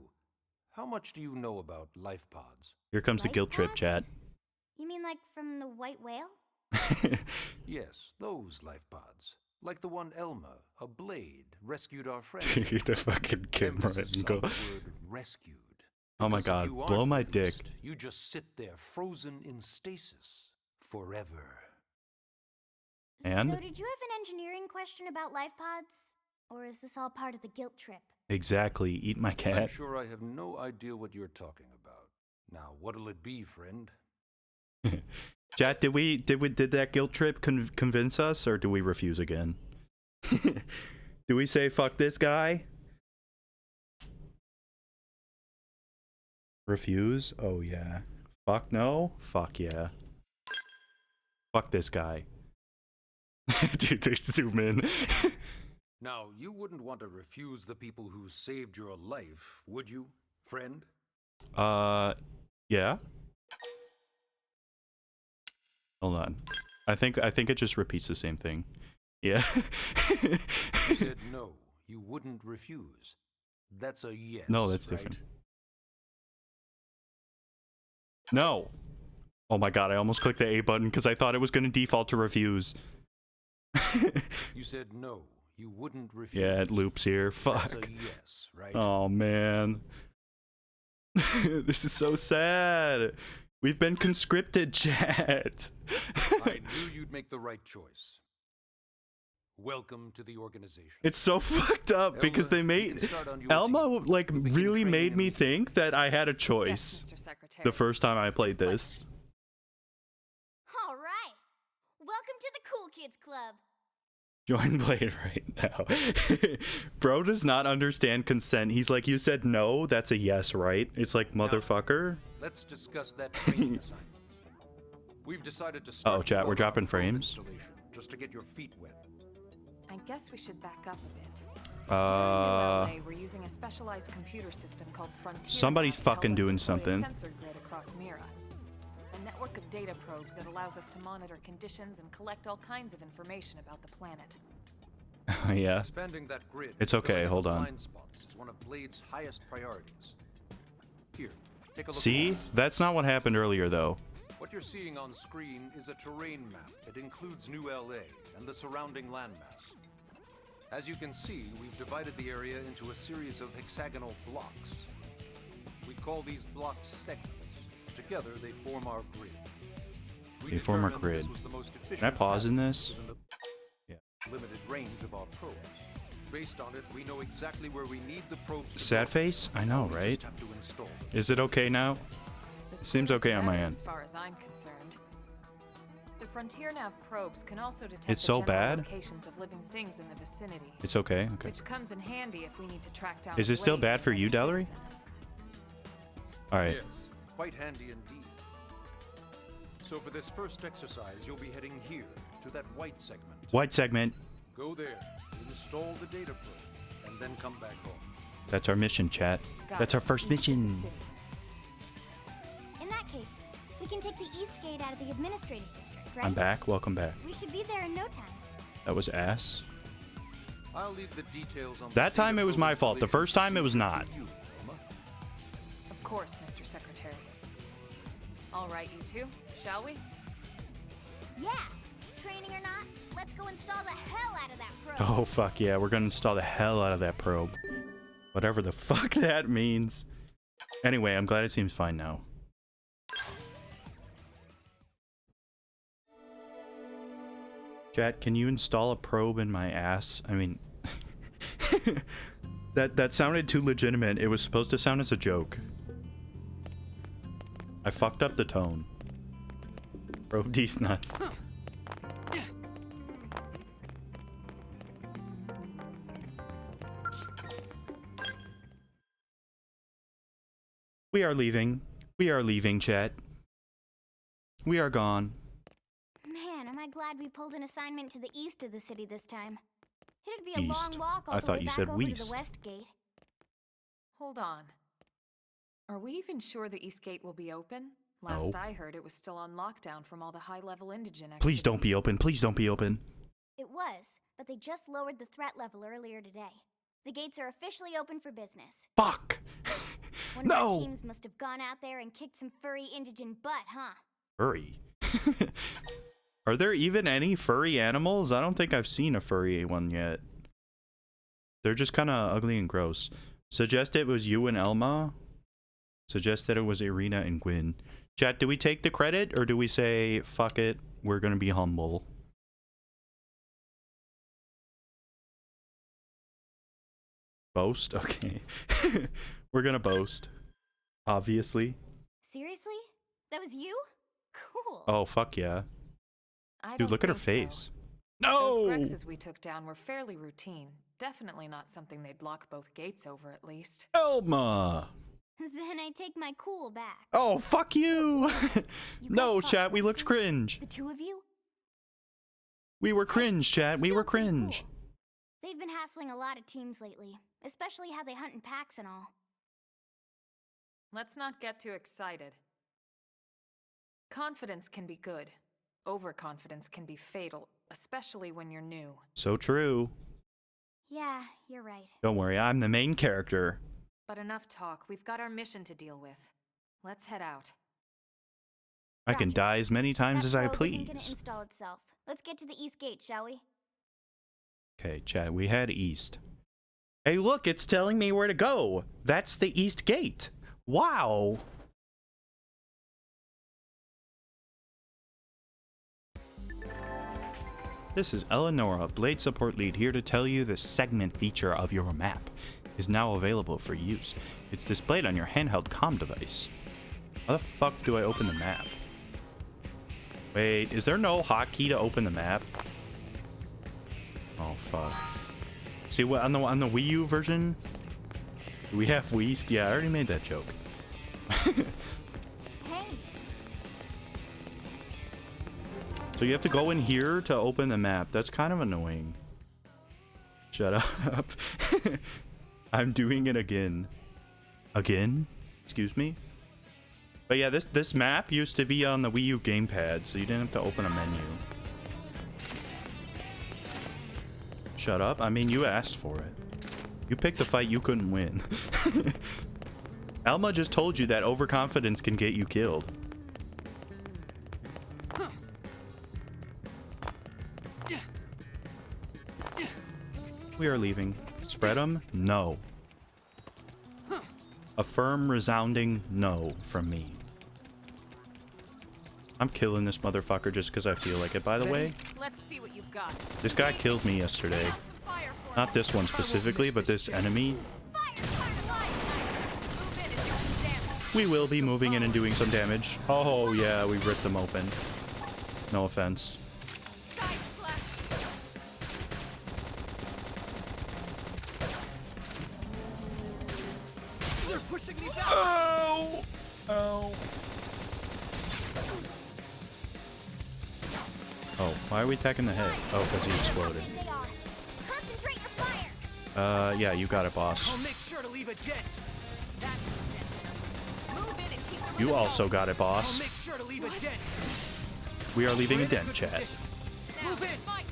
how much do you know about life pods? Here comes the Life guilt trip, pods? chat. You mean like from the white whale? Yes, those life pods. Like the one Elma, a Blade, rescued our friend. The fucking camera Emphasis on angle. the word rescued. Oh my Because if god. you Blow aren't my dick. released, you just sit there frozen in stasis. Forever. And? So did you have an engineering question about life pods? Or is this all part of the guilt trip? Exactly. Eat my I'm cat. sure I have no idea what you're talking about. Now, what'll it be, friend? Chat, did that guilt trip convince us, or do we refuse again? Do we say fuck this guy? Refuse? Oh yeah. Fuck no? Fuck yeah. Fuck this guy. Dude, they zoom in. Now, you wouldn't want to refuse the people who saved your life, would you, friend? Yeah. Hold on. I think it just repeats the same thing. Yeah. You said no, you wouldn't refuse. That's a yes. No, that's right? different. No. Oh my god, I almost clicked the A button because I thought it was going to default to refuse. You said no, you wouldn't refuse. Yeah, it loops here. Fuck. That's a yes, right? Oh man. This is so sad. We've been conscripted, chat. I knew you'd make the right choice. Welcome to the organization. It's so fucked up because they made Elma like really made me think that I had a choice Yes, Mr. Secretary. the first time I played this. All right. Welcome to the Cool Kids Club. Join Blade right now. Bro does not understand consent. He's like, you said no, that's a yes, right? It's like, motherfucker. Let's discuss that training assignment. We've decided to start. Oh, chat, we're dropping frames. Just to get your feet wet. I guess we should back up a bit. Here in New LA, we're using a specialized computer system called Frontier. Somebody's Nav to help fucking us doing deploy a something. sensor grid across Mira. A network of data probes that allows us to monitor conditions and collect all kinds of information about the planet. Yeah. Expanding that grid. It's okay, hold on. Blind spots is one of Blade's highest priorities. Here, take a look. See? at this. That's not what happened earlier, though. What you're seeing on screen is a terrain map that includes New LA and the surrounding landmass. As you can see, we've divided the area into a series of hexagonal blocks. We call these blocks segments. Together, they form our grid. We They form our determined this grid. was the most efficient Can I pause in path, this? given the limited range of our probes. Based on it, we know exactly where we need the probes to Sad go. face? I know, We right? just have to install them. Is it okay now? The Seems sooner okay the on my better, end. As far as I'm concerned. The Frontier Nav probes can also detect It's the so general bad? locations of living things in the vicinity. It's okay? Okay. Which comes in handy if we need to track down. Is a it still Blade bad for or you, another Dellery? citizen. Alright. Yes, quite handy indeed. So for this first exercise, you'll be heading here to that white segment. White segment. Go there, install the data probe, and then come back home. That's our mission, chat. Got That's it. our first East of the mission. city. In that case, we can take the East Gate out of the administrative district, right? I'm back. Welcome back. We should be there in no time. That was ass. I'll leave the details on That the time it was my fault. The first time it was not. You, Elma. Of course, Mr. Secretary. All right, you two, shall we? Yeah. Training or not, let's go install the hell out of that probe. Oh, fuck yeah. We're gonna install the hell out of that probe. Whatever the fuck that means. Anyway, I'm glad it seems fine now. Chat, can you install a probe in my ass? I mean... that sounded too legitimate. It was supposed to sound as a joke. I fucked up the tone. Probe these nuts. We are leaving. We are leaving, chat. We are gone. Man, am I glad we pulled an assignment to the east of the city this time. It'd be a East. long walk all I the thought way you back said over to west. the west gate. Hold on. Are we even sure the East Gate will be open? Last I heard, it was still on lockdown from all the high-level indigen activity. Please don't be open. Please don't be open. It was, but they just lowered the threat level earlier today. The gates are officially open for business. Fuck. One of our No. teams must have gone out there and kicked some furry indigen butt, huh? Furry. Are there even any furry animals? I don't think I've seen a furry one yet. They're just kind of ugly and gross. Suggest it was you and Elma. Suggest that it was Irina and Gwyn. Chat, do we take the credit or do we say, fuck it, we're gonna be humble? Boast? Okay. We're gonna boast. Obviously. Seriously? That was you? Cool. Oh, fuck yeah. I Dude, don't look at her think face. so. No! Those Grexes we took down were fairly routine. Definitely not something they'd lock both gates over, at least. Elma! Then I take my cool back. Oh, fuck you! You No, guys chat, fought we looked Grexes? cringe. The two of you? We were cringe, chat. We Still were pretty cringe. cool. They've been hassling a lot of teams lately, especially how they hunt in packs and all. Let's not get too excited. Confidence can be good. Overconfidence can be fatal, especially when you're new. So true. Yeah, you're right. Don't worry, I'm the main character. But enough talk. We've got our mission to deal with. Let's head out. I can Roger. die as many times That as I probe isn't gonna please. install itself. Let's get to the east gate, shall we? Okay, Chad, we head east. Hey, look, it's telling me where to go. That's the east gate. Wow. This is Eleonora, Blade Support Lead, here to tell you the segment feature of your map is now available for use. It's displayed on your handheld comm device. How the fuck do I open the map? Wait, is there no hotkey to open the map? Oh fuck. See what on the Wii U version? Do we have Weast? Yeah, I already made that joke. Hey, So you have to go in here to open the map. That's kind of annoying. Shut up. I'm doing it again. Again? Excuse me? But yeah, this map used to be on the Wii U gamepad, so you didn't have to open a menu. Shut up. I mean, you asked for it. You picked a fight you couldn't win. Elma just told you that overconfidence can get you killed. We are leaving. Spread them? No. A firm, resounding no from me. I'm killing this motherfucker just because I feel like it, by the way. Let's see what you've got. This guy killed me yesterday. Some fire for Not this one specifically, but this enemy. Move in and do some damage. We will be moving in and doing some damage. Oh yeah, we ripped them open. No offense. Side slash. They're pushing me back! Oh! Oh. Oh, why are we attacking the head? Oh, because he exploded. they are. Concentrate your fire. Yeah, you got it, boss. I'll make sure to leave a dent. Move in and keep them You also got it, I'll boss. make sure to leave a dent. We are leaving We're a in dent, good chat. position. now. Move in. My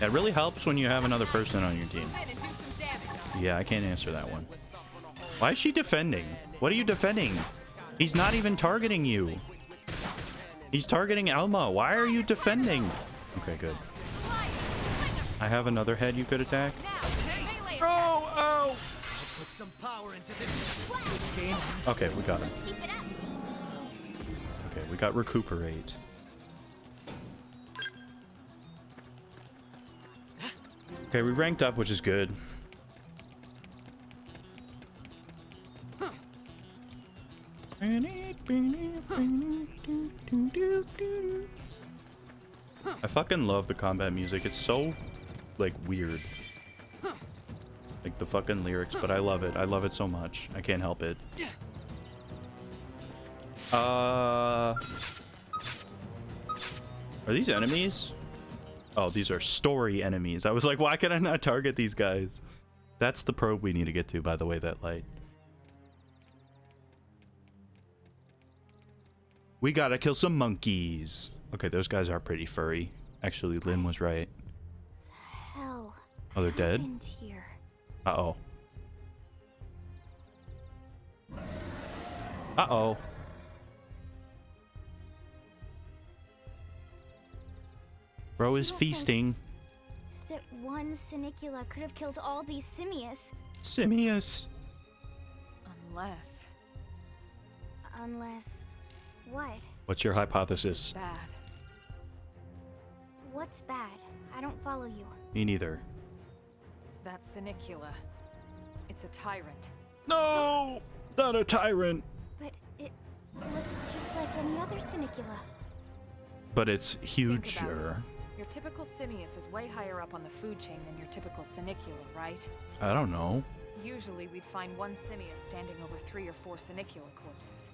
turn. It really helps when you have another person on your team. Move in and do some damage. Yeah, I can't answer that one. Why is she defending? What are you defending? He's not even targeting you. He's targeting Elma. Why are you defending? Okay, good. I have another head you could attack. Now, melee attacks. Oh! Put some power into this game. Okay, we got him. Keep it up. Okay, we got recuperate. Okay, we ranked up, which is good. I fucking love the combat music. It's so, like, weird. Like, the fucking lyrics, but I love it. I love it so much. I can't help it. Are these enemies? Oh, these are story enemies. I was like, why can I not target these guys? That's the probe we need to get to, by the way, that light. We gotta kill some monkeys. Okay, those guys are pretty furry. Actually, Lynn was right. Hell. Oh, they're dead? happened here? Uh-oh. Uh-oh. Bro is You don't think feasting. That one Sinicula could have killed all these simius. Simius. Unless Unless... what? What's your this hypothesis? is bad. What's bad? I don't follow you. Me neither. That Sinicula. It's a tyrant. No! Not a tyrant. But it looks just like any other Sinicula. But it's Think about huger. it. Your typical Simius is way higher up on the food chain than your typical Sinicula, right? I don't know. Usually we'd find one Simius standing over 3 or 4 Sinicula corpses.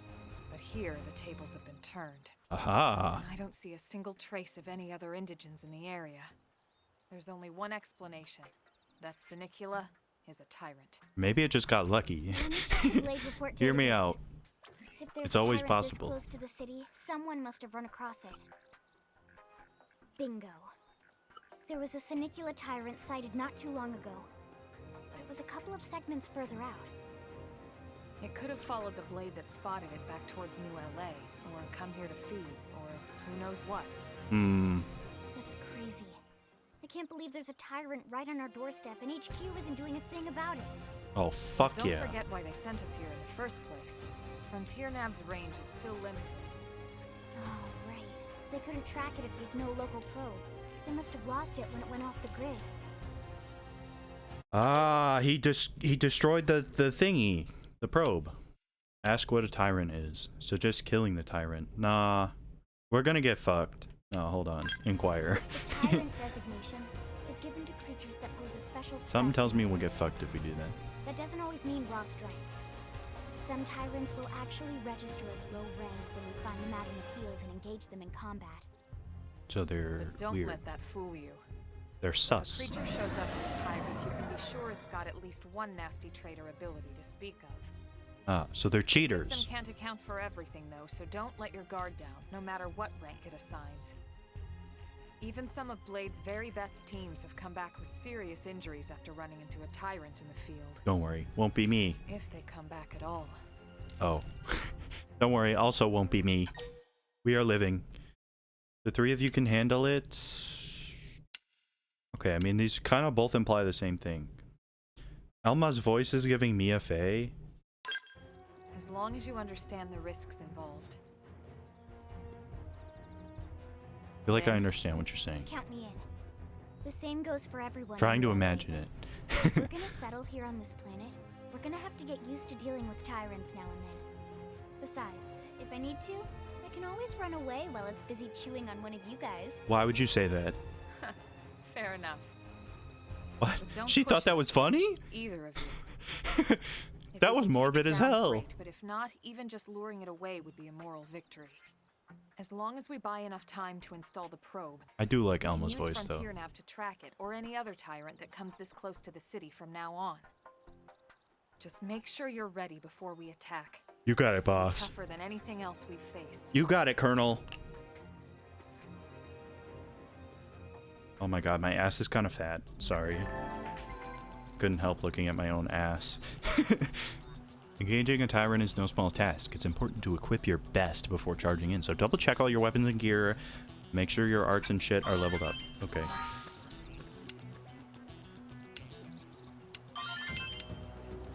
But here, the tables have been turned. Aha. I don't see a single trace of any other indigens in the area. There's only one explanation. That Senicula is a tyrant. Maybe it just got lucky. Let me check the Blade report Hear me database. out. If there's It's a always tyrant this possible. close to the city, someone must have run across it. Bingo. There was a Senicula tyrant sighted not too long ago, but it was a couple of segments further out. It could have followed the blade that spotted it back towards New LA, or come here to feed, or who knows what. That's crazy. I can't believe there's a tyrant right on our doorstep and HQ isn't doing a thing about it. Oh, fuck Don't yeah. forget why they sent us here in the first place. Frontier Nav's range is still limited. Oh, right. They couldn't track it if there's no local probe. They must have lost it when it went off the grid. Ah, he destroyed the thingy, the probe. Ask what a tyrant is. So just killing the tyrant. Nah, we're gonna get fucked. No, hold on. Inquire. The tyrant designation is given to creatures that pose a special threat. Something tells me we'll get fucked if we do that. That doesn't always mean raw strength. Some tyrants will actually register as low rank when we find them out in the field and engage them in combat. So they're But don't weird. let that fool you. They're If a sus. creature shows up as a tyrant, you can be sure it's got at least one nasty trait or ability to speak of. Ah, so they're The cheaters. system can't account for everything, though, so don't let your guard down, no matter what rank it assigns. Even some of Blade's very best teams have come back with serious injuries after running into a tyrant in the field. Don't worry, won't be me. If they come back at all. Oh. Don't worry, also won't be me. We are living. The three of you can handle it. Okay, I mean, these kind of both imply the same thing. Elma's voice is giving me a Faye. As long as you understand the risks involved. I feel like I understand what you're saying. Count me in. The same goes for everyone. Trying to anyway. imagine it. If we're gonna settle here on this planet, we're gonna have to get used to dealing with tyrants now and then. Besides, if I need to, I can always run away while it's busy chewing on one of you guys. Why would you say that? Fair enough. What? But don't She push thought that it. was funny? Either of you. If That you was can take morbid it as down, hell. great, but if not, even just luring it away would be a moral victory. As long as we buy enough time to install the probe, I do like we can Elma's use voice, though. Frontier Nav to track it, or any other tyrant that comes this close to the city from now on. Just make sure you're ready before we attack. You got it, This will be boss. tougher than anything else we've faced. You got it, Colonel. Oh my god, my ass is kind of fat. Sorry. Couldn't help looking at my own ass. Engaging a tyrant is no small task. It's important to equip your best before charging in, so double check all your weapons and gear. Make sure your arts and shit are leveled up. Okay.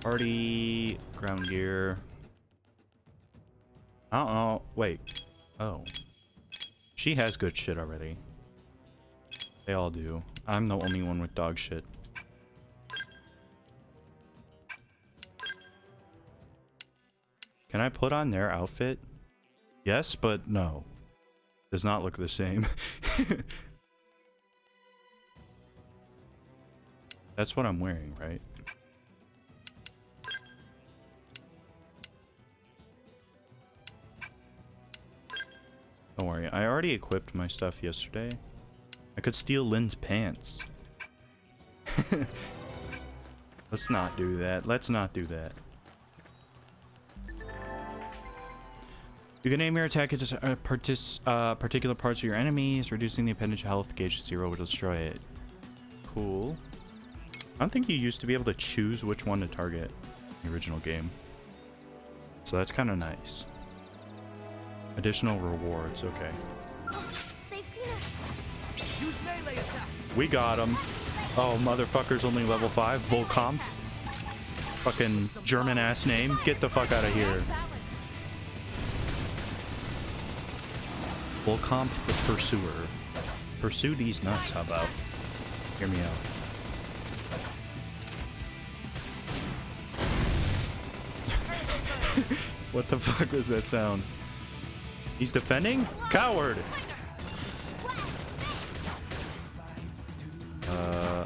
Party, ground gear. I don't know. Wait. Oh. She has good shit already. They all do. I'm the only one with dog shit. Can I put on their outfit? Yes, but no. Does not look the same. That's what I'm wearing, right? Don't worry, I already equipped my stuff yesterday. I could steal Lynn's pants. Let's not do that. Let's not do that. You can aim your attack at particular parts of your enemies, reducing the appendage health gauge to 0 will destroy it. Cool. I don't think you used to be able to choose which one to target in the original game. So that's kind of nice. Additional rewards, okay. They've seen us. Use melee attacks. We got him. Oh, motherfucker's only level 5. Volkampf. Fucking German ass name. Get the fuck out of here. Volkampf the Pursuer. Pursue these nuts, how about? Hear me out. What the fuck was that sound? He's defending? Coward!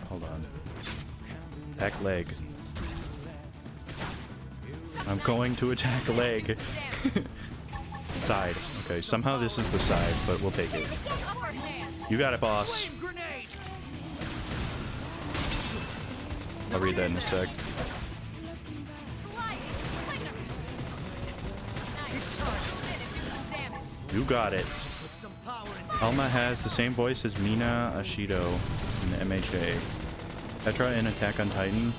Hold on. Attack leg. I'm going to attack leg. Side. Okay, somehow this is the side, but we'll take it. You got it, boss. Flame grenade. I'll read that in a sec. You got it. Elma has the same voice as Mina Ashido in the MHA. Petra in Attack on Titan.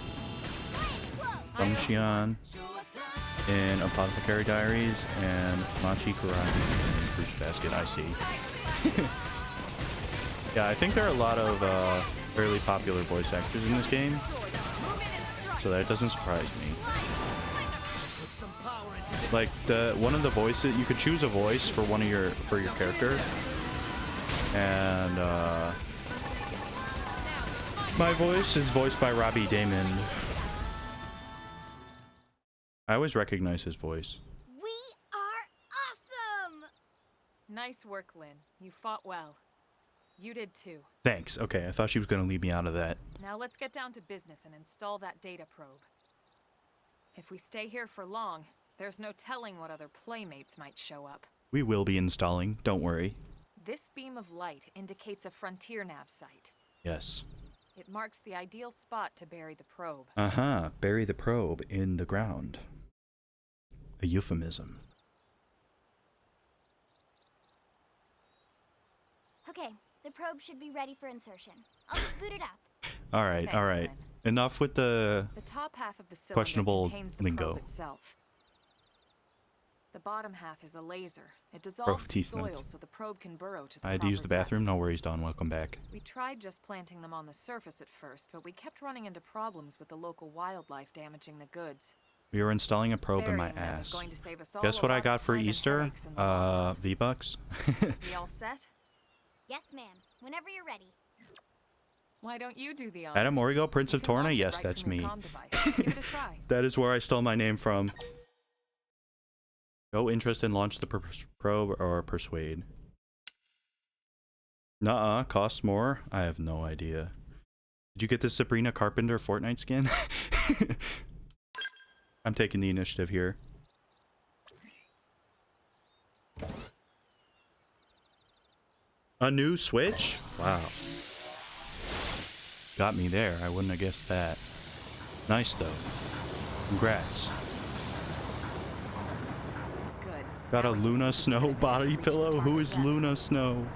Fengxian in Apothecary Diaries, and Machi Karaki in Fruits Basket. I see. Yeah, I think there are a lot of fairly popular voice actors in this game, so that doesn't surprise me. Like one of the voices, you could choose a voice for your character, and my voice is voiced by Robbie Damon. I always recognize his voice. We are awesome! Nice work, Lynn. You fought well. You did too. Thanks. Okay, I thought she was going to leave me out of that. Now let's get down to business and install that data probe. If we stay here for long, there's no telling what other playmates might show up. We will be installing, don't worry. This beam of light indicates a frontier nav site. Yes. It marks the ideal spot to bury the probe. Uh-huh. Bury the probe in the ground. A euphemism. Okay, the probe should be ready for insertion. I'll just boot it up. All right, Thanks, all right. Lynn. Enough with the top half of the cylinder questionable contains the lingo. probe itself. The bottom half is a laser. It dissolves the teeth soil nuts. so the probe can burrow to the I had to use the proper bathroom. depth. No worries, Dawn. Welcome back. We tried just planting them on the surface at first, but we kept running into problems with the local wildlife damaging the goods. We were installing a probe in my Burying them is ass. going to save us all Guess a what I lot of got for time and Easter? headaches in the long run. V-Bucks. We all set? Yes, ma'am. Whenever you're ready. Why don't you do the honors? Adam Origo, Prince You of can Torna? launch it Yes, right that's from your me. comm device. Give it a try. That is where I stole my name from. Go interest and launch the probe or persuade. Nuh-uh, costs more? I have no idea. Did you get the Sabrina Carpenter Fortnite skin? I'm taking the initiative here. A new Switch? Wow. Got me there. I wouldn't have guessed that. Nice though. Congrats. Good. Got a Now we just Luna need to Snow get it to body reach the pillow? Who target is depth. Luna Snow?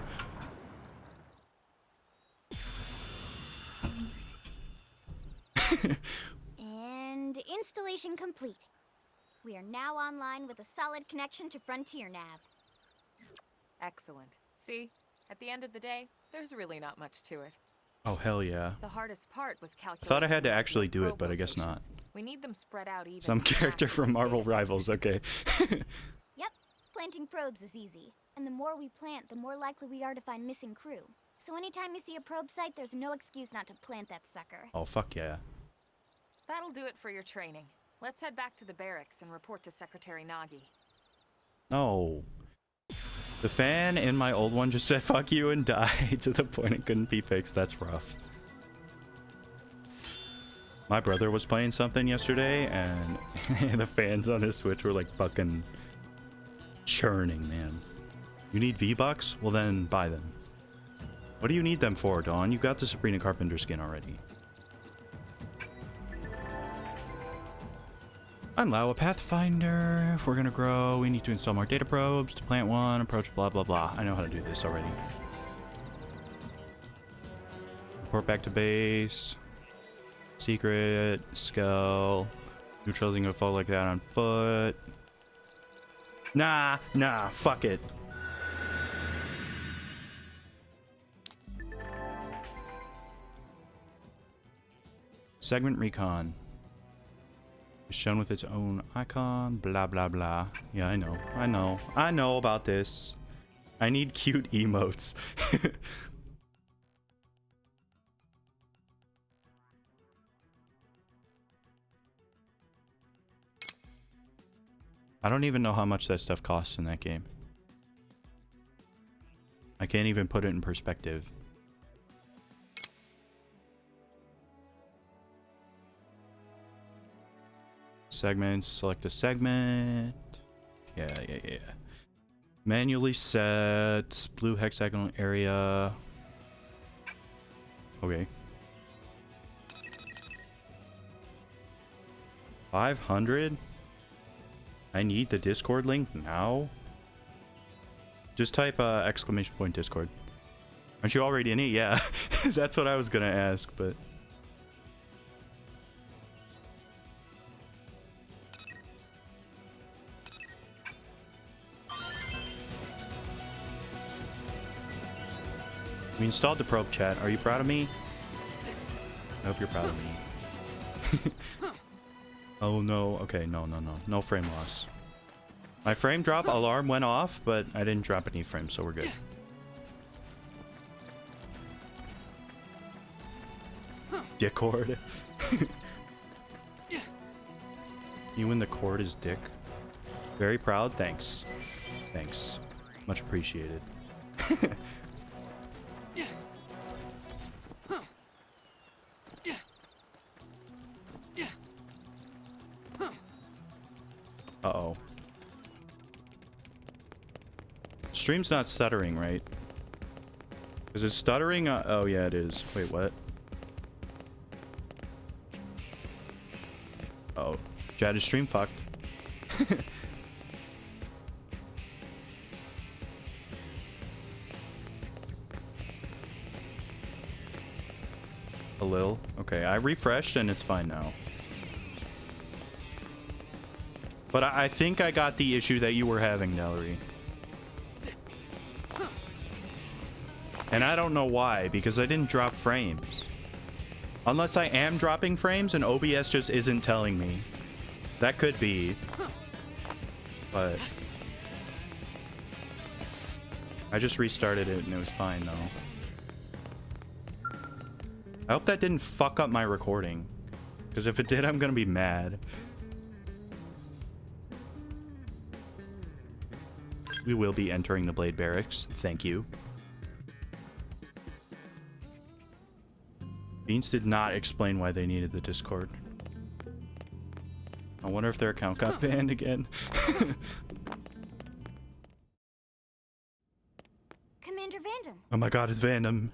And installation complete. We are now online with a solid connection to Frontier Nav. Excellent. See? At the end of the day, there's really not much to it. Oh, hell yeah. The hardest part was calculating. thought I had to the actually ideal do it, probe but I guess not. locations. We need them spread out even. Some character from Marvel Rivals, okay. Yep, planting probes is easy. And the more we plant, the more likely we are to find missing crew. So anytime you see a probe site, there's no excuse not to plant that sucker. Oh, fuck yeah. That'll do it for your training. Let's head back to the barracks and report to Secretary Nagi. No. The fan in my old one just said fuck you and died to the point it couldn't be fixed. That's rough. My brother was playing something yesterday and the fans on his Switch were like fucking churning, man. You need V-Bucks? Well then buy them. What do you need them for, Dawn? You got the Sabrina Carpenter skin already. I'm Lau, a Pathfinder. If we're gonna grow, we need to install more data probes to plant one, approach blah blah blah. I know how to do this already. Report back to base. Secret, skull. Neutralizing a foe like that on foot. Nah, fuck it. Segment recon. Is shown with its own icon, blah blah blah. Yeah, I know about this. I need cute emotes. I don't even know how much that stuff costs in that game. I can't even put it in perspective. Segments, select a segment. Yeah. Manually set, blue hexagonal area. Okay. 500? I need the Discord link now? Just type exclamation point Discord. Aren't you already in it? Yeah. That's what I was gonna ask, but... We installed the probe, chat. Are you proud of me? I hope you're proud of me. Oh no. Okay, no. No frame loss. My frame drop alarm went off, but I didn't drop any frames, so we're good. Dickord. You and the cord is dick. Very proud. Thanks. Thanks. Much appreciated. Uh-oh. Stream's not stuttering, right? Is it stuttering? Oh, yeah, it is. Wait, what? Oh. Jad is stream fucked. A little. Okay, I refreshed and it's fine now. But I think I got the issue that you were having, Nellery. And I don't know why, because I didn't drop frames. Unless I am dropping frames and OBS just isn't telling me. That could be. But... I just restarted it and it was fine, though. I hope that didn't fuck up my recording. Because if it did, I'm gonna be mad. We will be entering the Blade Barracks. Thank you. Beans did not explain why they needed the Discord. I wonder if their account got banned again. Commander Vandam. Oh my god, it's Vandam.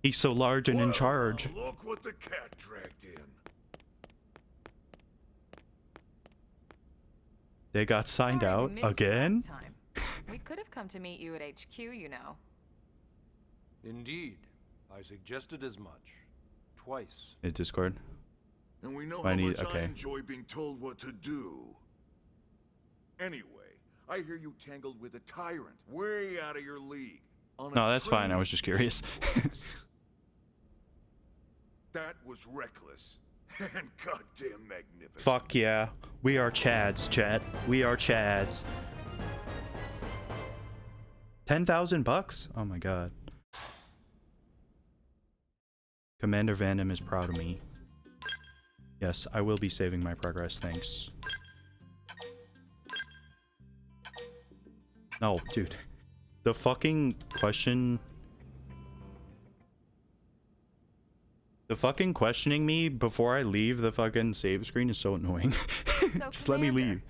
He's so large and in charge. Look what the cat dragged in. They got signed Sorry we out missed you again? last time. We could have come to meet you at HQ, you know. Indeed. I suggested as much. Twice. Hey, Discord. And we know I how need- much I okay. enjoy being told what to do. Anyway, I hear you tangled with a tyrant way out of your league. On a No, that's fine. I training was just curious. course. That was reckless and goddamn magnificent. Fuck yeah. We are Chads, chat. We are Chads. 10,000 bucks? Oh my god. Commander Vandam is proud of me. Yes, I will be saving my progress, thanks. No, dude. The fucking question... The fucking questioning me before I leave the fucking save screen is so annoying. So, Just let me Commander, leave.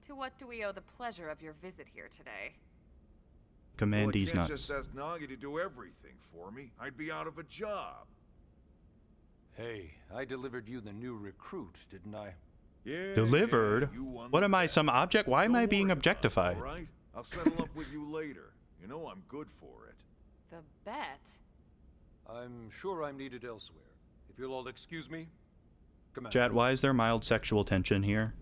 To what do we owe the pleasure of your visit here today? Command Well, I D's can't nuts. just ask Nagi to do everything for me. I'd be out of a job. Hey, I delivered you the new recruit, didn't I? Yeah, Delivered? you won What the am I, bet. some object? Why am Don't I being worry about it, objectified? all right? I'll settle up with you later. You know I'm good for it. The bet? I'm sure I'm needed elsewhere. If you'll all excuse me. Commander. Chat, why is there mild sexual tension here?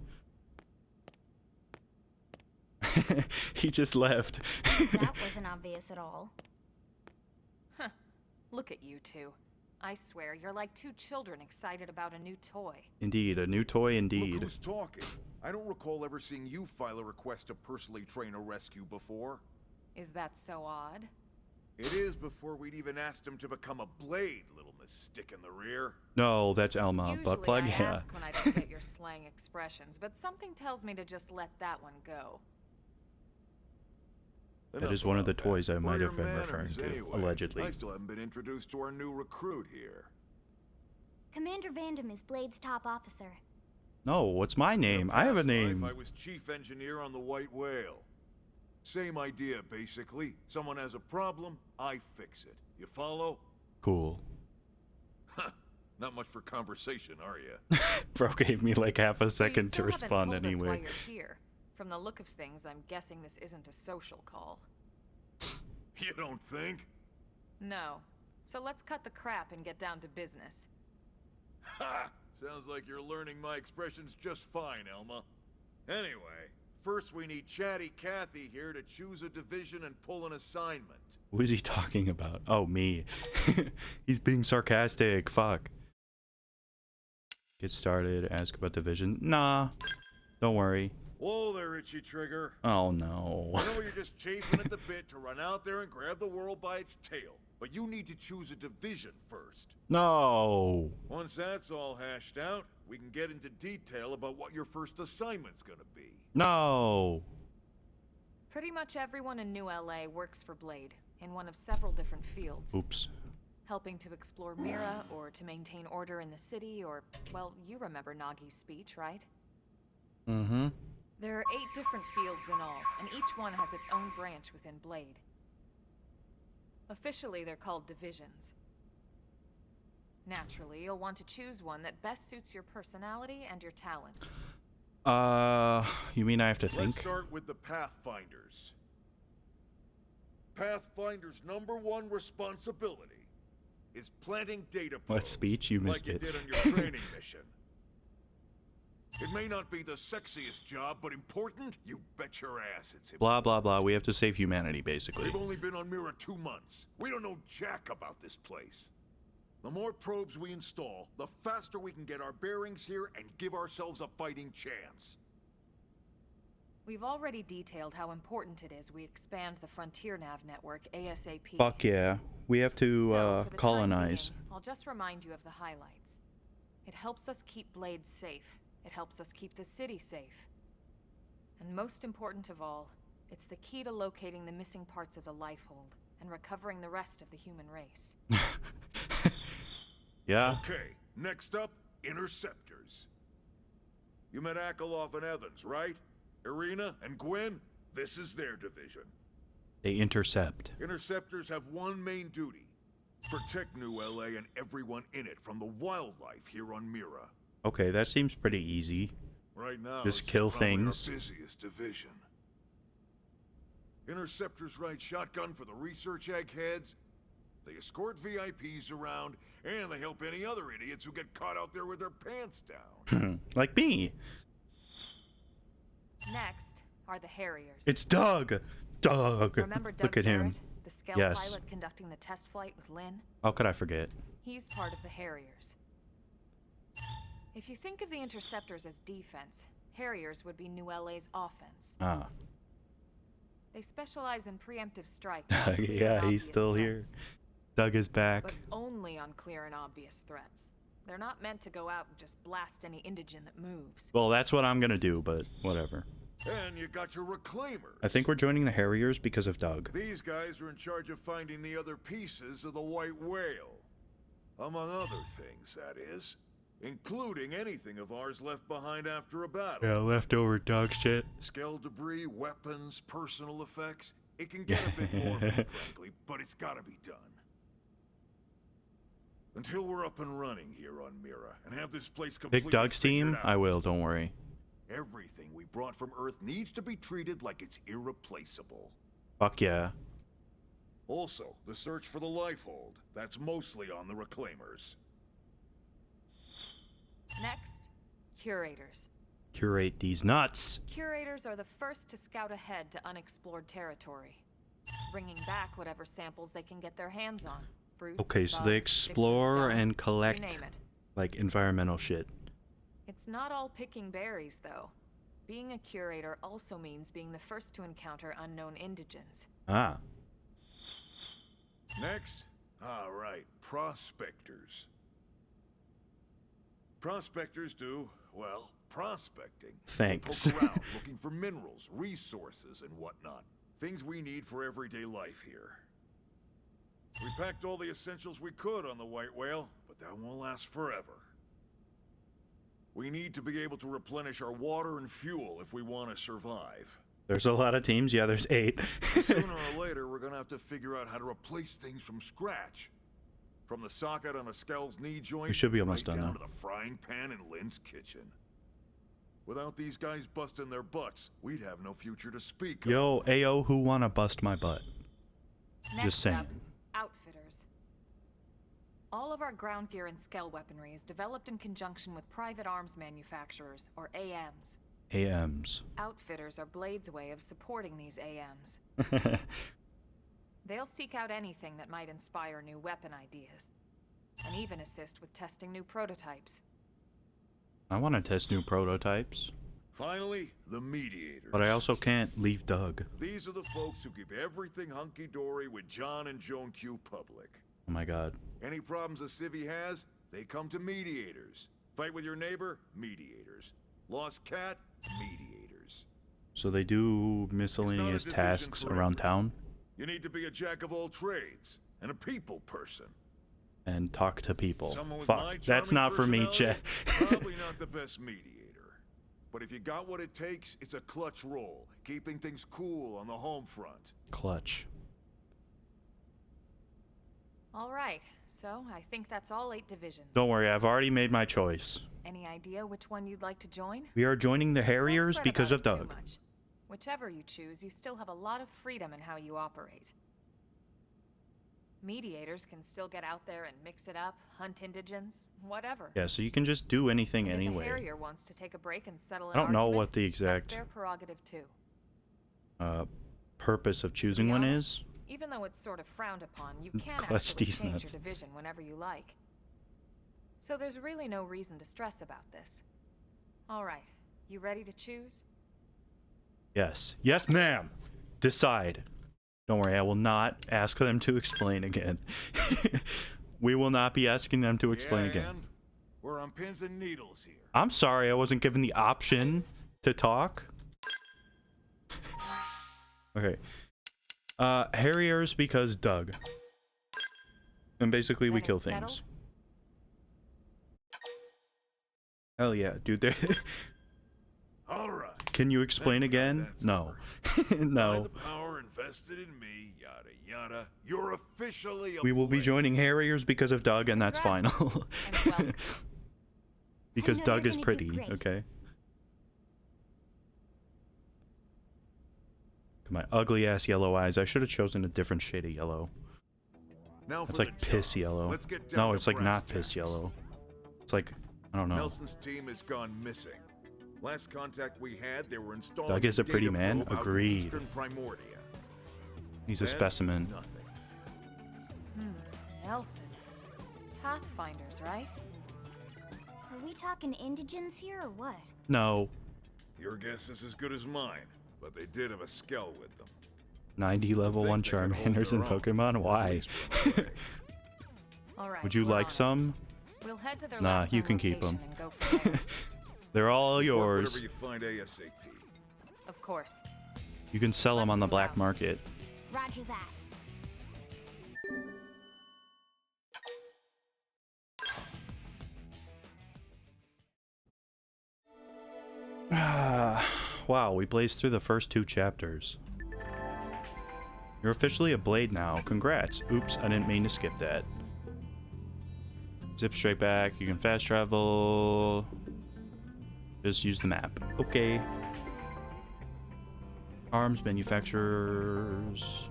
He just left. That wasn't obvious at all. Huh. Look at you two. I swear, you're like two children excited about a new toy. Indeed, a new toy Look indeed. who's talking. I don't recall ever seeing you file a request to personally train a rescue before. Is that so odd? It is before we'd even asked him to become a blade, little miss stick in the rear. No, that's Elma. Usually Butt plug? I Yeah. ask when I don't get your slang expressions, but something tells me to just let that one go. That is one of the about that. toys I might Where are have been your referring manners, to, anyway? allegedly. I still haven't been introduced to our new recruit here. Commander Vandam is Blade's top officer. No, what's my name? I have a Past life, name. I was chief engineer on the White Whale. Same idea, basically. Someone has a problem, I fix it. You follow? Cool. Not much for conversation, are you? Bro gave me like half a You second to still haven't respond told us why anyway. you're here. From the look of things, I'm guessing this isn't a social call. You don't think? No. So let's cut the crap and get down to business. Ha! Sounds like you're learning my expressions just fine, Elma. Anyway, first we need Chatty Cathy here to choose a division and pull an assignment. Who is he talking about? Oh, me. He's being sarcastic. Fuck. Get started. Ask about division. Nah. Don't worry. Whoa there, Itchy Trigger. Oh, no. I know you're just chafing at the bit to run out there and grab the world by its tail. But you need to choose a division first. No. Once that's all hashed out, we can get into detail about what your first assignment's gonna be. No. Pretty much everyone in New LA works for Blade, in one of several different fields. Oops. Helping to explore Mira, or to maintain order in the city, or, well, you remember Nagi's speech, right? Mm-hmm. There are 8 different fields in all, and each one has its own branch within Blade. Officially, they're called divisions. Naturally, you'll want to choose one that best suits your personality and your talents. You mean I have to think? Let's start with the Pathfinders. Pathfinder's #1 responsibility is planting data probes. What speech? You missed like it. you did on your training mission. It may not be the sexiest job, but important? You bet your ass it's important. Blah, blah, blah. We have to save humanity, basically. We've only been on Mira 2 months. We don't know jack about this place. The more probes we install, the faster we can get our bearings here and give ourselves a fighting chance. We've already detailed how important it is we expand the Frontier Nav network ASAP. Fuck yeah. We have to, So, for the time colonize. being, I'll just remind you of the highlights. It helps us keep Blade safe. It helps us keep the city safe. And most important of all, it's the key to locating the missing parts of the Lifehold and recovering the rest of the human race. Yeah. Okay, next up, Interceptors. You met Akalov and Evans, right? Irina and Gwen? This is their division. They intercept. Interceptors have one main duty. Protect New LA and everyone in it from the wildlife here on Mira. Okay, that seems pretty easy. Right now, Just this kill is probably things. our busiest division. Interceptors ride shotgun for the research eggheads. They escort VIPs around, and they help any other idiots who get caught out there with their pants down. Like me. Next are the Harriers. It's Doug. Doug. Remember Doug Look at him. Garrett, the scout Yes. pilot conducting the test flight with Lynn? How could I forget? He's part of the Harriers. If you think of the Interceptors as defense, Harriers would be New LA's offense. Ah. They specialize in preemptive strikes. Yeah, he's still here. Doug is back. But only on clear and obvious threats. They're not meant to go out and just blast any indigen that moves. Well, that's what I'm gonna do, but whatever. And you got your Reclaimers. I think we're joining the Harriers because of Doug. These guys are in charge of finding the other pieces of the White Whale. Among other things, that is. Including anything of ours left behind after a battle. Yeah, leftover dog shit. Skell debris, weapons, personal effects. It can get a bit morbid, frankly, but it's gotta be done. Until we're up and running here on Mira and have this place completely Pick Doug's team? figured out, I will, don't worry. everything we brought from Earth needs to be treated like it's irreplaceable. Fuck yeah. Also, the search for the Lifehold. That's mostly on the Reclaimers. Next, Curators. Curate these nuts. Curators are the first to scout ahead to unexplored territory, bringing back whatever samples they can get their hands on. Fruits, Okay, so they bugs, sticks explore stones, and you collect, name it. like, environmental shit. It's not all picking berries, though. Being a curator also means being the first to encounter unknown indigens. Ah. Next? All right, prospectors. Prospectors do, well, prospecting. Thanks. They poke around looking for minerals, resources, and whatnot. Things we need for everyday life here. We packed all the essentials we could on the White Whale, but that won't last forever. We need to be able to replenish our water and fuel if we want to survive. There's a lot of teams. Yeah, there's 8. Sooner or later, we're gonna have to figure out how to replace things from scratch. From the socket on a Skell's knee joint, We should be almost right done down now. to the frying pan in Lynn's kitchen. Without these guys busting their butts, we'd have no future to speak of. Yo, Ayo, who wanna bust my butt? Next Just saying. up, outfitters. All of our ground gear and Skell weaponry is developed in conjunction with private arms manufacturers, or AMs. AMs. Outfitters are Blade's way of supporting these AMs. They'll seek out anything that might inspire new weapon ideas, and even assist with testing new prototypes. I want to test new prototypes, Finally, the mediators. but I also can't leave Doug. These are the folks who keep everything hunky-dory with John and Joan Q public. Oh my god. Any problems a civvy has, they come to mediators. Fight with your neighbor? Mediators. Lost cat? Mediators. So they do miscellaneous division tasks for around town You need to be a jack of all trades and a people person. and talk to people. Someone with Fuck, my that's charming not for me, personality, Chet. Probably not the best mediator. But if you got what it takes, it's a clutch role, keeping things cool on the home front. Clutch. All right, so I think that's all 8 divisions. Don't worry, I've already made my choice. Any idea which one you'd like to join? We are joining the Don't Harriers fret because of about it too Doug. much. Whichever you choose, you still have a lot of freedom in how you operate. Mediators can still get out there and mix it up, hunt indigents, whatever. Yeah, so you can just do anything And if a anyway. Harrier wants to take a break and settle I an don't know argument, what the that's exact their prerogative too. purpose of To choosing be one honest, is. even though it's sort of frowned upon, you can Clutch actually these change nuts. your division whenever you like. So there's really no reason to stress about this. All right, you ready to choose? Yes. Yes, ma'am. Decide. Don't worry, I will not ask them to explain again. We will not be asking them to explain Yeah, again. and we're on pins and needles here. I'm sorry I wasn't given the option to talk. Okay. Harriers because Doug. And basically we Then kill it's things. settled? Hell yeah, dude. All right. Can you explain Thank God again? that's No. By No. the power invested in me, yada yada, you're officially a We will be Blade. joining Harriers because of Doug, and that's Congrats. final. And welcome. Because I know Doug you're is gonna do pretty, great. okay? My ugly ass yellow eyes. I should have chosen a different shade of yellow. Now It's for like the piss job. yellow. Let's get down No, to it's like brass not piss tacks. yellow. It's like, I don't know. Nelson's team has gone missing. Last contact we had, they were installing Doug is a pretty data man? probe out in Agreed. Eastern Primordia. He's a Then, specimen. Nothing. Nelson. Pathfinders, right? Are we talking indigents here or what? No. Your guess is as good as mine, but they did have a Skell with them. 90 level Think 1 they could hold Charmanders in their own, Pokemon? at Why? least for a day. All right. Would you we're like on it. some? We'll head to their Nah, last you known can keep 'em. location and go from there. They're all Report yours. Whatever you find ASAP. Of course. You can sell them Let's on the move black out. market. Roger that. Wow, we blazed through the first 2 chapters. You're officially a Blade now. Congrats. Oops, I didn't mean to skip that. Zip straight back. You can fast travel. Just use the map. Okay. Arms manufacturers.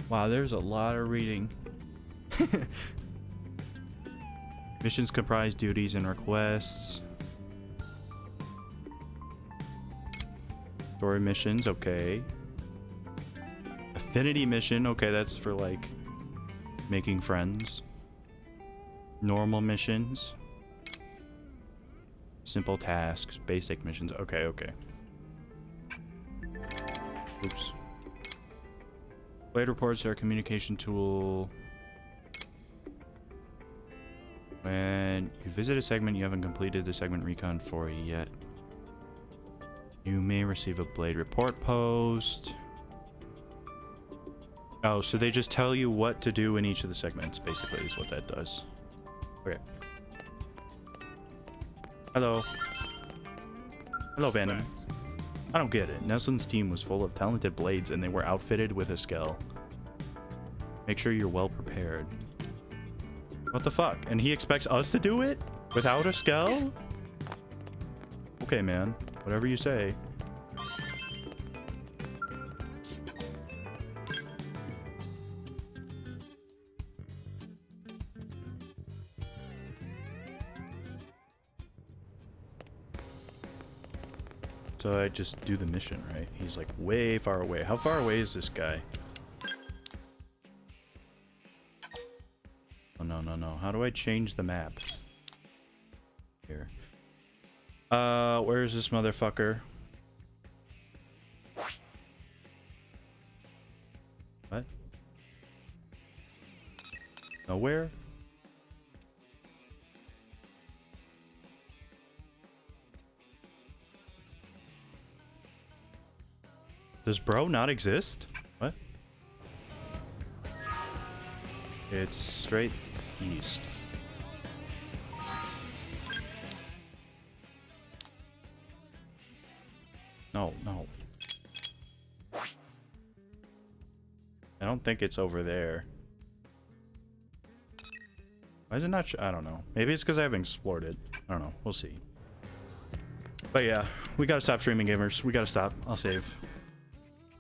Wow, there's a lot of reading. Missions comprise duties and requests. Story missions, okay. Affinity mission, okay, that's for like making friends. Normal missions. Simple tasks, basic missions, okay, okay. Oops. Blade reports are a communication tool. When you visit a segment you haven't completed the segment recon for yet, you may receive a Blade report post. Oh, so they just tell you what to do in each of the segments, basically, is what that does. Okay. Hello. Hello, Venom. Thanks. I don't get it. Neslin's team was full of talented blades and they were outfitted with a skill. Make sure you're well prepared. What the fuck? And he expects us to do it? Without a skill? Okay, man. Whatever you say. So I just do the mission, right? He's like way far away. How far away is this guy? Oh, no, no, no. How do I change the map? Here. Where's this motherfucker? What? Nowhere? Does bro not exist? What? It's straight east. No, no. I don't think it's over there. Why is it not? I don't know. Maybe it's because I haven't explored it. I don't know. We'll see. But yeah, we gotta stop streaming, gamers. We gotta stop. I'll save.